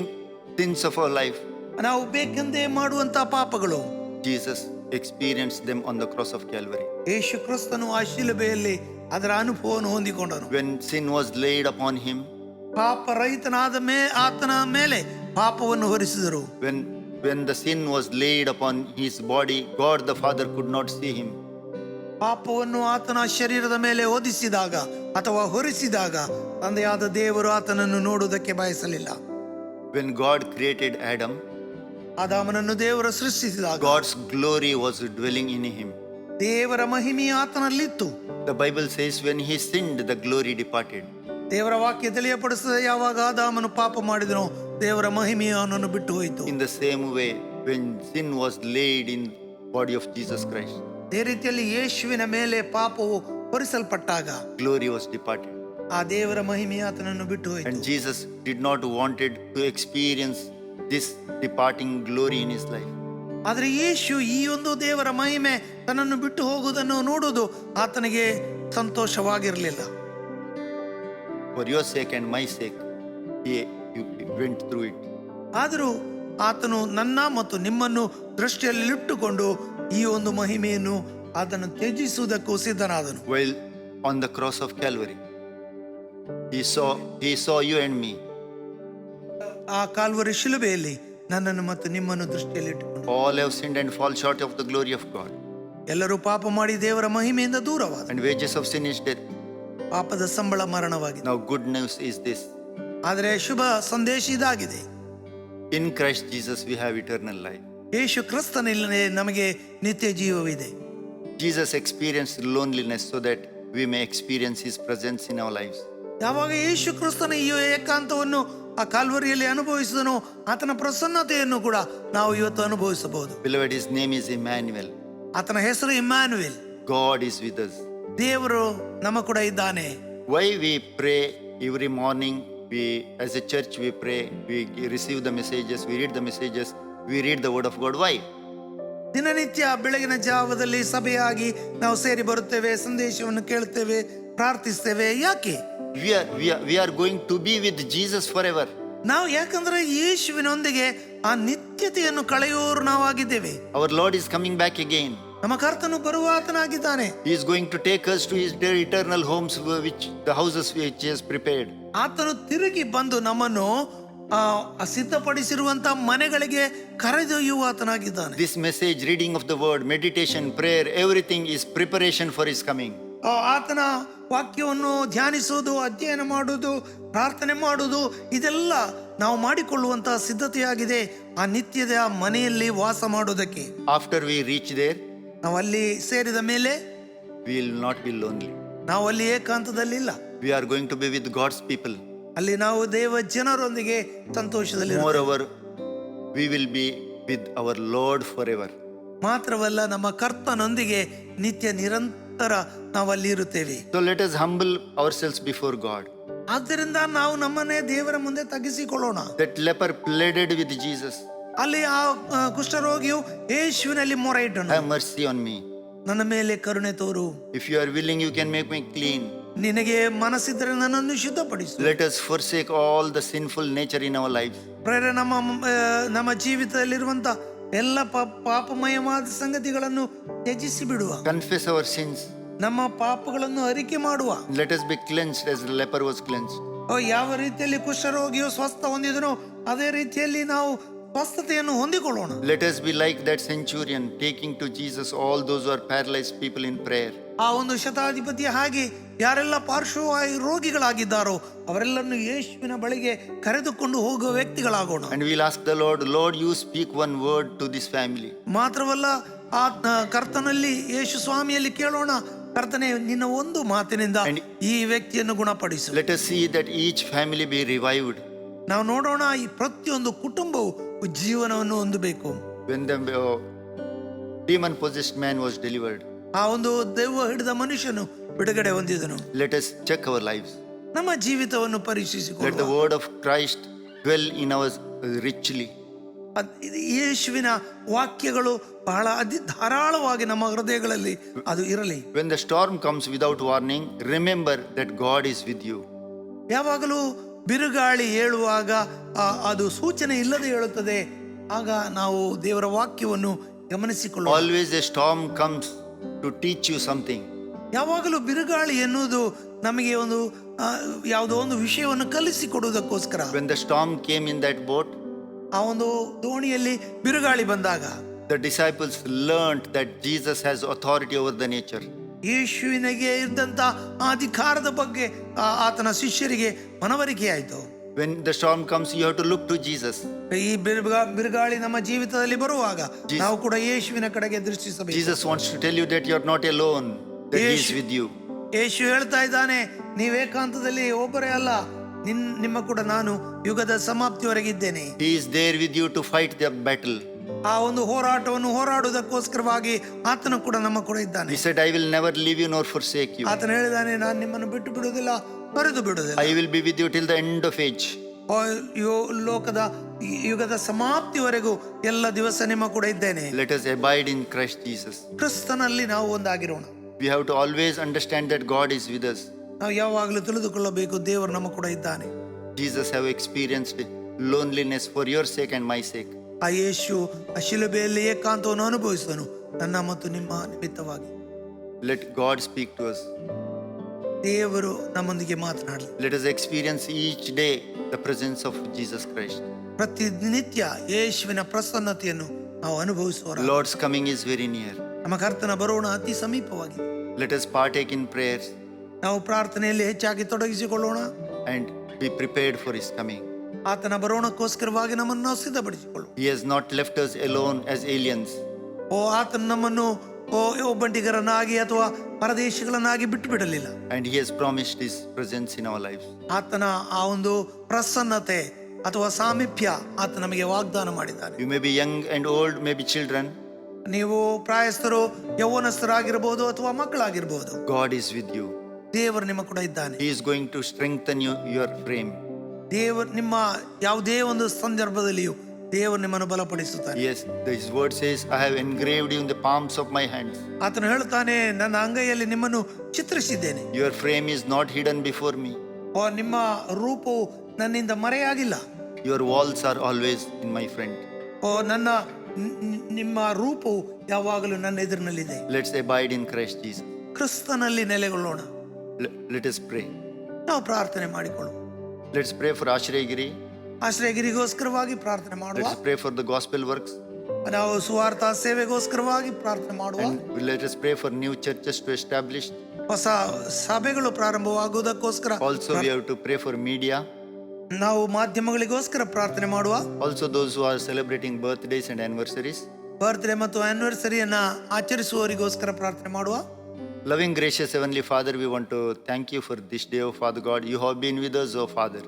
sins of our life, ನಾವು ಬೇಕೆಂದೇ ಮಾಡುವಂತಹ ಪಾಪಗಳು, Jesus experienced them on the cross of Calvary. ಯೇಸು ಕ್ರಿಸ್ತನು ಆ ಶಿಲುಬೆಯಲ್ಲಿ ಅದರ ಅನುಭವವನ್ನು ಹೊಂದಿಕೊಂಡನು. When sin was laid upon him, ಪಾಪರಹಿತನಾದ ಆತನ ಮೇಲೆ ಪಾಪವನ್ನು ಹೊರಿಸಿದರು. when the sin was laid upon his body, God the Father could not see him. ಪಾಪವನ್ನು ಆತನ ಶರೀರದ ಮೇಲೆ ಹೊದಿಸಿದಾಗ ಅಥವಾ ಹೊರಿಸಿದಾಗ ತಂದೆಯಾದ ದೇವರು ಆತನನ್ನು ನೋಡುವುದಕ್ಕೆ ಬಯಸಲಿಲ್ಲ. When God created Adam, ಆದಾಮನನ್ನು ದೇವರು ಸೃಷ್ಟಿಸಿದಾಗ God's glory was dwelling in him. ದೇವರ ಮಹಿಮೆಯು ಆತನಲ್ಲಿತ್ತು. The Bible says when he sinned, the glory departed. ದೇವರ ವಾಕ್ಯ ತಿಳಿಯಪಡಿಸಿದ ಯಾವಾಗ ಆದಾಮನು ಪಾಪ ಮಾಡಿದನೋ ದೇವರ ಮಹಿಮೆಯು ಅವನನ್ನು ಬಿಟ್ಟು ಹೋಯಿತು. In the same way, when sin was laid in body of Jesus Christ, ಅದೇ ರೀತಿಯಲ್ಲಿ ಯೇಸುವಿನ ಮೇಲೆ ಪಾಪವು ಹೊರಿಸಲ್ಪಟ್ಟಾಗ glory was departed. ಆ ದೇವರ ಮಹಿಮೆಯು ಆತನನ್ನು ಬಿಟ್ಟು ಹೋಯಿತು. And Jesus did not wanted to experience this departing glory in his life. ಆದರೆ ಯೇಸು ಈ ಒಂದು ದೇವರ ಮಹಿಮೆ ತನ್ನನ್ನು ಬಿಟ್ಟು ಹೋಗುವುದನ್ನು ನೋಡುವುದು ಆತನಿಗೆ ಸಂತೋಷವಾಗಿರಲಿಲ್ಲ. For your sake and my sake, he went through it. ಆದರೂ ಆತನು ನನ್ನ ಮತ್ತು ನಿಮ್ಮನ್ನು ದೃಷ್ಟಿಯಲ್ಲಿಟ್ಟುಕೊಂಡು ಈ ಒಂದು ಮಹಿಮೆಯನ್ನು ಅದನ್ನು ತ್ಯಜಿಸುವುದಕ್ಕೂ ಸಿದ್ಧನಾದನು. While on the cross of Calvary, he saw you and me. ಆ ಕಾಲ್ವರಿ ಶಿಲುಬೆಯಲ್ಲಿ ನನ್ನನ್ನು ಮತ್ತು ನಿಮ್ಮನ್ನು ದೃಷ್ಟಿಯಲ್ಲಿಟ್ಟುಕೊಂಡು All have sinned and fall short of the glory of God. ಎಲ್ಲರೂ ಪಾಪ ಮಾಡಿ ದೇವರ ಮಹಿಮೆಯಿಂದ ದೂರವಾದ. And wages of sin is death. ಪಾಪದ ಸಂಬಳ ಮರಣವಾಗಿದೆ. Now good news is this. ಆದರೆ ಶುಭ ಸಂದೇಶ ಇದಾಗಿದೆ. In Christ Jesus we have eternal life. ಯೇಸು ಕ್ರಿಸ್ತನಲ್ಲಿ ನಮಗೆ ನಿತ್ಯ ಜೀವವಿದೆ. Jesus experienced loneliness so that we may experience his presence in our lives. ಯಾವಾಗ ಯೇಸು ಕ್ರಿಸ್ತನ ಈ ಏಕಾಂತವನ್ನು ಆ ಕಾಲ್ವರಿಯಲ್ಲಿ ಅನುಭವಿಸಿದನೋ ಆತನ ಪ್ರಸನ್ನತೆಯನ್ನು ಕೂಡ ನಾವು ಇವತ್ತು ಅನುಭವಿಸಬಹುದು. Beloved, his name is Emmanuel. ಆತನ ಹೆಸರು Emmanuel. God is with us. ದೇವರು ನಮ್ಮ ಕೂಡ ಇದ್ದಾನೆ. Why we pray every morning, we as a church we pray, we receive the messages, we read the messages, we read the word of God. Why? ದಿನನಿತ್ಯ ಬೆಳಗಿನ ಜಾವದಲ್ಲಿ ಸಭೆಯಾಗಿ ನಾವು ಸೇರಿ ಬರುತ್ತೇವೆ, ಸಂದೇಶವನ್ನು ಕೇಳುತ್ತೇವೆ, ಪ್ರಾರ್ಥಿಸ್ತೇವೆ. ಯಾಕೆ? We are going to be with Jesus forever. ನಾವು ಯಾಕಂದ್ರೆ ಯೇಸುವಿನೊಂದಿಗೆ ಆ ನಿತ್ಯತೆಯನ್ನು ಕಳೆಯೋರು ನಾವಾಗಿದ್ದೇವೆ. Our Lord is coming back again. ನಮ್ಮ ಕರ್ತನು ಬರುವ ಆತನಾಗಿದ್ದಾನೆ. He is going to take us to his eternal homes, the houses which he has prepared. ಆತನು ತಿರುಗಿ ಬಂದು ನಮ್ಮನ್ನು ಸಿದ್ಧಪಡಿಸಿರುವಂತ ಮನೆಗಳಿಗೆ ಕರೆದೊಯ್ಯುವ ಆತನಾಗಿದ್ದಾನೆ. This message, reading of the word, meditation, prayer, everything is preparation for his coming. ಆತನ ವಾಕ್ಯವನ್ನು ಧ್ಯಾನಿಸುವುದು, ಅಧ್ಯಯನ ಮಾಡುವುದು, ಪ್ರಾರ್ಥನೆ ಮಾಡುವುದು, ಇದೆಲ್ಲ ನಾವು ಮಾಡಿಕೊಳ್ಳುವಂತಹ ಸಿದ್ಧತೆಯಾಗಿದೆ ಆ ನಿತ್ಯದ ಮನೆಯಲ್ಲಿ ವಾಸ ಮಾಡುವುದಕ್ಕೆ. After we reach there, ನಾವು ಅಲ್ಲಿ ಸೇರಿದ ಮೇಲೆ we will not be lonely. ನಾವು ಅಲ್ಲಿ ಏಕಾಂತದಲ್ಲಿ ಇಲ್ಲ. We are going to be with God's people. ಅಲ್ಲಿ ನಾವು ದೇವ ಜನರೊಂದಿಗೆ ಸಂತೋಷದಲ್ಲಿ. Moreover, we will be with our Lord forever. ಮಾತ್ರವಲ್ಲ, ನಮ್ಮ ಕರ್ತನೊಂದಿಗೆ ನಿತ್ಯ ನಿರಂತರ ನಾವು ಅಲ್ಲಿ ಇರುತ್ತೇವೆ. So let us humble ourselves before God. ಆದ್ದರಿಂದ ನಾವು ನಮ್ಮನ್ನೇ ದೇವರ ಮುಂದೆ ತಗ್ಗಿಸಿಕೊಳ್ಳೋಣ. That leper pleaded with Jesus, ಅಲ್ಲಿ ಆ ಕುಷ್ಠರೋಗಿಯು ಯೇಸುವಿನಲ್ಲಿ ಮೊರೆ ಇಟ್ಟನು, have mercy on me. ನನ್ನ ಮೇಲೆ ಕರುಣೆ ತೋರು. If you are willing, you can make me clean. ನಿನಗೆ ಮನಸ್ಸಿದ್ರೆ ನನ್ನನ್ನು ಶುದ್ಧಪಡಿಸು. Let us forsake all the sinful nature in our lives. ಪ್ರೇರೆ, ನಮ್ಮ ಜೀವಿತದಲ್ಲಿರುವಂತ ಎಲ್ಲ ಪಾಪಮಯವಾದ ಸಂಗತಿಗಳನ್ನು ತ್ಯಜಿಸಿ ಬಿಡುವ. Confess our sins. ನಮ್ಮ ಪಾಪಗಳನ್ನು ಅರಿಕೆ ಮಾಡುವ. Let us be cleansed as the leper was cleansed. ಯಾವ ರೀತಿಯಲ್ಲಿ ಕುಷ್ಠರೋಗಿಯು ಸ್ವಸ್ಥ ಹೊಂದಿದನೋ ಅದೇ ರೀತಿಯಲ್ಲಿ ನಾವು ಸ್ವಸ್ಥತೆಯನ್ನು ಹೊಂದಿಕೊಳ್ಳೋಣ. Let us be like that centurion, taking to Jesus all those who are paralyzed people in prayer. ಆ ಒಂದು ಶತಾಧಿಪತಿಯ ಹಾಗೆ ಯಾರೆಲ್ಲ ಪಾರ್ಶ್ವವಾಯು ರೋಗಿಗಳಾಗಿದ್ದಾರೋ ಅವರೆಲ್ಲರನ್ನು ಯೇಸುವಿನ ಬಳಿಗೆ ಕರೆದುಕೊಂಡು ಹೋಗುವ ವ್ಯಕ್ತಿಗಳಾಗೋಣ. And we'll ask the Lord, Lord, you speak one word to this family. ಮಾತ್ರವಲ್ಲ, ಆ ಕರ್ತನಲ್ಲಿ ಯೇಸು ಸ್ವಾಮಿಯಲ್ಲಿ ಕೇಳೋಣ, ಕರ್ತನೆ ನಿನ್ನ ಒಂದು ಮಾತಿನಿಂದ ಈ ವ್ಯಕ್ತಿಯನ್ನು ಗುಣಪಡಿಸು. Let us see that each family be revived. ನಾವು ನೋಡೋಣ, ಈ ಪ್ರತಿಯೊಂದು ಕುಟುಂಬವು ಜೀವನವನ್ನು ಹೊಂದಬೇಕು. When the demon possessed man was delivered, ಆ ಒಂದು ದೆವ್ವ ಹಿಡಿದ ಮನುಷ್ಯನು ಬಿಡುಗಡೆ ಹೊಂದಿದನು. let us check our lives. ನಮ್ಮ ಜೀವಿತವನ್ನು Let the ಪರೀಕ್ಷಿಸಿಕೊಳ್ಳುವ. word of Christ dwell in us richly. ಯೇಸುವಿನ ವಾಕ್ಯಗಳು ಬಹಳ ಧಾರಾಳವಾಗಿ ನಮ್ಮ ಹೃದಯಗಳಲ್ಲಿ ಅದು ಇರಲಿ. When the storm comes without warning, remember that God is with you. ಯಾವಾಗಲೂ ಬಿರುಗಾಳಿ ಏಳುವಾಗ ಅದು ಸೂಚನೆ ಇಲ್ಲದೆ ಹೇಳುತ್ತದೆ, ಆಗ ನಾವು ದೇವರ ವಾಕ್ಯವನ್ನು ಗಮನಿಸಿಕೊಳ್ಳುವ. Always a storm comes to teach you something. ಯಾವಾಗಲೂ ಬಿರುಗಾಳಿ ಎನ್ನುವುದು ನಮಗೆ ಒಂದು ಯಾವುದೋ ಒಂದು ವಿಷಯವನ್ನು ಕಲಿಸಿಕೊಡುವುದಕ್ಕೋಸ್ಕರ. When the storm came in that boat, ಆ ಒಂದು ದೋಣಿಯಲ್ಲಿ ಬಿರುಗಾಳಿ ಬಂದಾಗ the disciples learned that Jesus has authority over the nature. ಯೇಸುವಿನಿಗೆ ಇದ್ದಂತ ಅಧಿಕಾರದ ಬಗ್ಗೆ ಆತನ ಶಿಷ್ಯರಿಗೆ ಮನವರಿಕೆ ಆಯಿತು. When the storm comes, you have to look to Jesus. ಈ ಬಿರುಗಾಳಿ ನಮ್ಮ ಜೀವಿತದಲ್ಲಿ ಬರುವಾಗ ನಾವು ಕೂಡ ಯೇಸುವಿನ ಕಡೆಗೆ ದೃಷ್ಟಿಸಬೇಕು. Jesus wants to tell you that you are not alone, that He is with you. ಯೇಸು ಹೇಳ್ತಾ ಇದ್ದಾನೆ, ನೀವೇಕಾಂತದಲ್ಲಿ ಒಬ್ಬರೇ ಅಲ್ಲ, ನಿಮ್ಮ ಕೂಡ ನಾನು ಯುಗದ ಸಮಾಪ್ತಿವರೆಗೆ ಇದ್ದೇನೆ. He is there with you to fight the battle. ಆ ಒಂದು ಹೋರಾಟವನ್ನು ಹೋರಾಡುವುದಕ್ಕೋಸ್ಕರವಾಗಿ ಆತನು ಕೂಡ ನಮ್ಮ ಕೂಡ ಇದ್ದಾನೆ. He said, I will never leave you nor forsake you. ಆತನು ಹೇಳಿದಾನೆ, ನಾನು ನಿಮ್ಮನ್ನು ಬಿಟ್ಟು ಬಿಡುವುದಿಲ್ಲ, ತೊರೆದು ಬಿಡುವುದಿಲ್ಲ. I will be with you till the end of age. ಲೋಕದ ಯುಗದ ಸಮಾಪ್ತಿವರೆಗೂ ಎಲ್ಲ ದಿವಸ ನಿಮ್ಮ ಕೂಡ ಇದ್ದೇನೆ. Let us abide in Christ Jesus. ಕ್ರಿಸ್ತನಲ್ಲಿ ನಾವು ಒಂದಾಗಿರೋಣ. We have to always understand that God is with us. ನಾವು ಯಾವಾಗಲೂ ತಿಳಿದುಕೊಳ್ಳಬೇಕು, ದೇವರು ನಮ್ಮ ಕೂಡ ಇದ್ದಾನೆ. Jesus have experienced loneliness for your sake and my sake. ಆ ಯೇಸು ಆ ಶಿಲುಬೆಯಲ್ಲಿ ಏಕಾಂತವನ್ನು ಅನುಭವಿಸಿದನು ನನ್ನ ಮತ್ತು ನಿಮ್ಮ ನಿಮಿತ್ತವಾಗಿ. Let God speak to us. ದೇವರು ನಮ್ಮೊಂದಿಗೆ ಮಾತನಾಡಲಿ. Let us experience each day the presence of Jesus Christ. ಪ್ರತಿನಿತ್ಯ ಯೇಸುವಿನ ಪ್ರಸನ್ನತೆಯನ್ನು ನಾವು ಅನುಭವಿಸುವ. Lord's coming is very near. ನಮ್ಮ ಕರ್ತನ ಬರೋಣ ಅತಿ ಸಮೀಪವಾಗಿದೆ. Let us partake in prayers ನಾವು ಪ್ರಾರ್ಥನೆಯಲ್ಲಿ ಹೆಚ್ಚಾಗಿ ತೊಡಗಿಸಿಕೊಳ್ಳೋಣ and be prepared for His coming. ಆತನ ಬರೋಣಕ್ಕೋಸ್ಕರವಾಗಿ ನಮ್ಮನ್ನು ನಾವು ಸಿದ್ಧಪಡಿಸಿಕೊಳ್ಳೋಣ. He has not left us alone as aliens. ಆತನು ನಮ್ಮನ್ನು ಒಬ್ಬಂಟಿಗರನ್ನಾಗಿ ಅಥವಾ ಪರದೇಶಿಗಳನ್ನಾಗಿ ಬಿಟ್ಟು ಬಿಡಲಿಲ್ಲ. And He has promised His presence in our lives. ಆತನ ಆ ಒಂದು ಪ್ರಸನ್ನತೆ ಅಥವಾ ಸಾಮೀಪ್ಯ ಆತ ನಮಗೆ ವಾಗ್ದಾನ ಮಾಡಿದ್ದಾನೆ. You may be young and old, maybe children. ನೀವು ಪ್ರಾಯಸ್ಥರು, ಯೌವನಸ್ಥರಾಗಿರ್ಬೋದು ಅಥವಾ ಮಕ್ಕಳಾಗಿರ್ಬೋದು, God is with you. ದೇವರು ನಿಮ್ಮ ಕೂಡ ಇದ್ದಾನೆ. He is going to strengthen your frame. ದೇವರು ನಿಮ್ಮ ಯಾವುದೇ ಒಂದು ಸಂದರ್ಭದಲ್ಲಿಯೂ ದೇವರು ನಿಮ್ಮನ್ನು ಬಲಪಡಿಸುತ್ತಾನೆ. Yes, His word says, I have engraved you in the palms of my hands. ಆತನು ಹೇಳ್ತಾನೆ, ನನ್ನ ಅಂಗೈಯಲ್ಲಿ ನಿಮ್ಮನ್ನು ಚಿತ್ರಿಸಿದ್ದೇನೆ. Your frame is not hidden before me. ನಿಮ್ಮ ರೂಪವು ನನ್ನಿಂದ ಮರೆಯಾಗಿಲ್ಲ. Your walls are always in my front. ಓ ನನ್ನ ನಿಮ್ಮ ರೂಪವು ಯಾವಾಗಲೂ ನನ್ನ ಎದುರಿನಲ್ಲಿದೆ. Let's abide in Christ Jesus. ಕ್ರಿಸ್ತನಲ್ಲಿ ನೆಲೆಗೊಳ್ಳೋಣ. Let us pray. ನಾವು ಪ್ರಾರ್ಥನೆ ಮಾಡಿಕೊಳ್ಳೋಣ. Let's pray for Ashrayagiri. ಆಶ್ರಯಗಿರಿಗೋಸ್ಕರವಾಗಿ ಪ್ರಾರ್ಥನೆ ಮಾಡುವ. Let's pray for the gospel works. ನಾವು ಸುವಾರ್ಥ ಸೇವೆಗೋಸ್ಕರವಾಗಿ ಪ್ರಾರ್ಥನೆ ಮಾಡುವ. And let us pray for new churches to establish. ಹೊಸ ಸಭೆಗಳು ಪ್ರಾರಂಭವಾಗುವುದಕ್ಕೋಸ್ಕರ. Also we have to pray for media. ನಾವು ಮಾಧ್ಯಮಗಳಿಗೋಸ್ಕರ ಪ್ರಾರ್ಥನೆ ಮಾಡುವ. Also those who are celebrating birthdays and anniversaries. Birthday ಮತ್ತು ಆನಿವರ್ಸರಿಯನ್ನ ಆಚರಿಸುವವರಿಗೋಸ್ಕರ ಪ್ರಾರ್ಥನೆ ಮಾಡುವ. Loving gracious Heavenly Father, we want to thank you for this day, O Father God. You have been with us, O Father.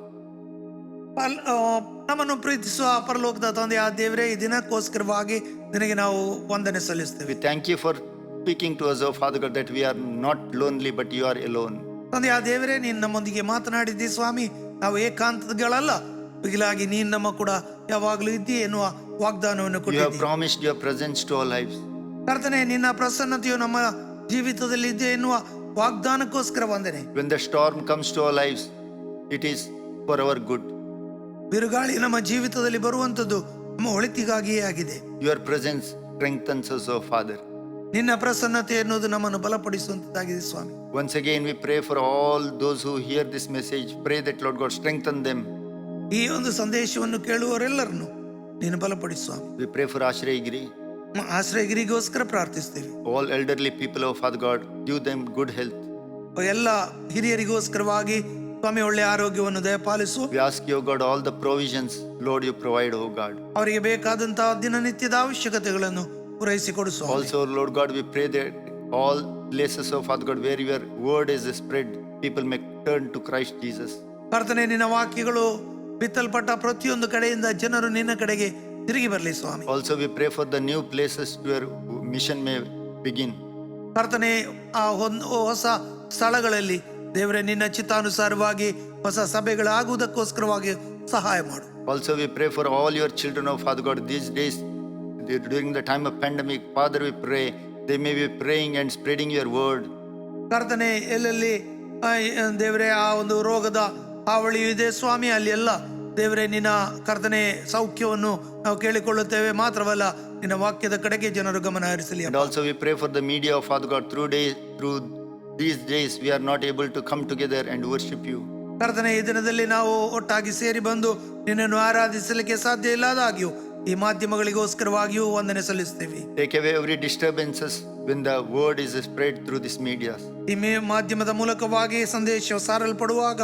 ನಮ್ಮನ್ನು ಪ್ರೀತಿಸುವ ಪರಲೋಕದ ತಂದೆ ಆ ದೇವರೇ, ಈ ದಿನಕ್ಕೋಸ್ಕರವಾಗಿ ನಿನಗೆ ನಾವು ವಂದನೆ ಸಲ್ಲಿಸ್ತೇವೆ. We thank you for speaking to us, O Father God, that we are not lonely, but you are alone. ತಂದೆ ಆ ದೇವರೇ, ನೀನು ನಮ್ಮೊಂದಿಗೆ ಮಾತನಾಡಿದ್ದಿ ಸ್ವಾಮಿ. ನಾವು ಏಕಾಂತಗಳಲ್ಲ, ಹೀಗಾಗಿ ನೀನು ನಮ್ಮ ಕೂಡ ಯಾವಾಗಲೂ ಇದ್ದಿ ಎನ್ನುವ ವಾಗ್ದಾನವನ್ನು You have ಕೊಟ್ಟಿದ್ದೀ. promised your presence to our lives. ಕರ್ತನೆ, ನಿನ್ನ ಪ್ರಸನ್ನತೆಯು ನಮ್ಮ ಜೀವಿತದಲ್ಲಿ ಇದೆ ಎನ್ನುವ ವಾಗ್ದಾನಕ್ಕೋಸ್ಕರ ವಂದನೆ. When the storm comes to our lives, it is for our good. ಬಿರುಗಾಳಿ ನಮ್ಮ ಜೀವಿತದಲ್ಲಿ ಬರುವಂತದ್ದು ನಮ್ಮ ಒಳಿತಿಗಾಗಿಯೇ ಆಗಿದೆ. Your presence strengthens us, O Father. ನಿನ್ನ ಪ್ರಸನ್ನತೆ ಎನ್ನುವುದು ನಮ್ಮನ್ನು ಬಲಪಡಿಸುವಂತದ್ದಾಗಿದೆ ಸ್ವಾಮಿ. Once again, we pray for all those who hear this message. Pray that Lord God strengthen them. ಈ ಒಂದು ಸಂದೇಶವನ್ನು ಕೇಳುವವರೆಲ್ಲರನ್ನು ನೀನು ಬಲಪಡಿಸು ಸ್ವಾಮಿ. We pray for Ashrayagiri. ಆಶ್ರಯಗಿರಿಗೋಸ್ಕರ ಪ್ರಾರ್ಥಿಸ್ತೇವೆ. All elderly people, O Father God, give them good health. ಎಲ್ಲ ಹಿರಿಯರಿಗೋಸ್ಕರವಾಗಿ ಸ್ವಾಮಿ ಒಳ್ಳೆ ಆರೋಗ್ಯವನ್ನು ದಯಪಾಲಿಸು. We ask you, God, all the provisions, Lord, you provide, O God. ಅವರಿಗೆ ಬೇಕಾದಂತಹ ದಿನನಿತ್ಯದ ಅವಶ್ಯಕತೆಗಳನ್ನು ಪೂರೈಸಿಕೊಡು ಸ್ವಾಮಿ. Also, Lord God, we pray that all places, O Father God, where your word is spread, people may turn to Christ Jesus. ಕರ್ತನೆ, ನಿನ್ನ ವಾಕ್ಯಗಳು ಬಿತ್ತಲ್ಪಟ್ಟ ಪ್ರತಿಯೊಂದು ಕಡೆಯಿಂದ ಜನರು ನಿನ್ನ ಕಡೆಗೆ ತಿರುಗಿ ಬರಲಿ ಸ್ವಾಮಿ. Also, we pray for the new places where mission may begin. ಕರ್ತನೆ, ಆ ಹೊಸ ಸ್ಥಳಗಳಲ್ಲಿ ದೇವರೇ ನಿನ್ನ ಚಿತ್ತಾನುಸಾರವಾಗಿ ಹೊಸ ಸಭೆಗಳಾಗುವುದಕ್ಕೋಸ್ಕರವಾಗಿ ಸಹಾಯ ಮಾಡು. Also, we pray for all your children, O Father God, these days, during the time of pandemic. Father, we pray they may be praying and spreading your word. ಕರ್ತನೆ, ಎಲ್ಲೆಲ್ಲಿ ದೇವರೇ ಆ ಒಂದು ರೋಗದ ಹಾವಳಿಯು ಇದೆ ಸ್ವಾಮಿ, ಅಲ್ಲಿ ಎಲ್ಲ ದೇವರೇ ನಿನ್ನ ಕರ್ತನೆ ಸೌಖ್ಯವನ್ನು ನಾವು ಕೇಳಿಕೊಳ್ಳುತ್ತೇವೆ. ಮಾತ್ರವಲ್ಲ, ನಿನ್ನ ವಾಕ್ಯದ ಕಡೆಗೆ ಜನರು ಗಮನ ಹರಿಸಲಿ. And also we pray for the media, of Father God, through these days we are not able to come together and worship you. ಕರ್ತನೆ, ಈ ದಿನದಲ್ಲಿ ನಾವು ಒಟ್ಟಾಗಿ ಸೇರಿ ಬಂದು ನಿನ್ನನ್ನು ಆರಾಧಿಸಲಿಕ್ಕೆ ಸಾಧ್ಯ ಇಲ್ಲದಾಗಿಯೂ ಈ ಮಾಧ್ಯಮಗಳಿಗೋಸ್ಕರವಾಗಿಯೂ ವಂದನೆ ಸಲ್ಲಿಸ್ತೇವೆ. Take away every disturbances when the word is spread through this media. ಈ ಮಾಧ್ಯಮದ ಮೂಲಕವಾಗಿ ಸಂದೇಶ ಸಾರಲ್ಪಡುವಾಗ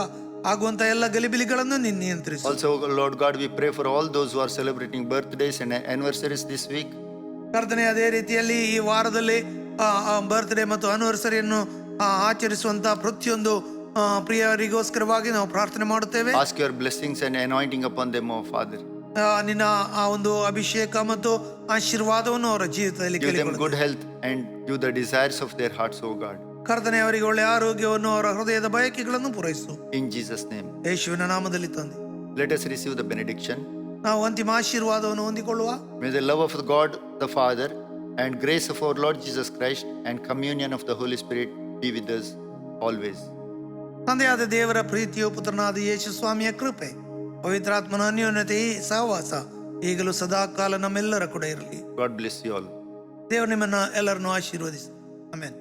ಆಗುವಂತ ಎಲ್ಲ ಗಲಿಬಿಲಿಗಳನ್ನು ನೀನು ನಿಯಂತ್ರಿಸು. Also, Lord God, we pray for all those who are celebrating birthdays and anniversaries this week. ಕರ್ತನೆ, ಅದೇ ರೀತಿಯಲ್ಲಿ ಈ ವಾರದಲ್ಲಿ ಬರ್ತ್ಡೇ ಮತ್ತು ಆನಿವರ್ಸರಿಯನ್ನು ಆಚರಿಸುವಂತ ಪ್ರತಿಯೊಂದು ಪ್ರಿಯರಿಗೋಸ್ಕರವಾಗಿ ನಾವು ಪ್ರಾರ್ಥನೆ ಮಾಡುತ್ತೇವೆ. Ask your blessings and anointing upon them, O Father. ನಿನ್ನ ಆ ಒಂದು ಅಭಿಷೇಕ ಮತ್ತು ಆಶೀರ್ವಾದವನ್ನು ಅವರ ಜೀವಿತದಲ್ಲಿ Give them good health and give the desires of their hearts, O God. ಕರ್ತನೆ, ಅವರಿಗೆ ಒಳ್ಳೆ ಆರೋಗ್ಯವನ್ನು ಅವರ ಹೃದಯದ ಬಯಕೆಗಳನ್ನು ಪೂರೈಸು. In Jesus' name. ಯೇಸುವಿನ ನಾಮದಲ್ಲಿ ತಂದೆ. Let us receive the benediction. ನಾವು ಅಂತಿಮ ಆಶೀರ್ವಾದವನ್ನು ಹೊಂದಿಕೊಳ್ಳುವ. May the love of God the Father and grace of our Lord Jesus Christ and communion of the Holy Spirit be with us always. ತಂದೆಯಾದ ದೇವರ ಪ್ರೀತಿಯು, ಪುತ್ರನಾದ ಯೇಸು ಸ್ವಾಮಿಯ ಕೃಪೆ, ಪವಿತ್ರಾತ್ಮನ ಅನ್ಯೋನ್ಯತೆ, ಸಹವಾಸ ಈಗಲೂ ಸದಾ ಕಾಲ ನಮ್ಮೆಲ್ಲರ ಕೂಡ ಇರಲಿ. God bless you all. ದೇವರು ನಿಮ್ಮನ್ನ ಎಲ್ಲರನ್ನು ಆಶೀರ್ವದಿಸಿ. ಆಮೆನ್.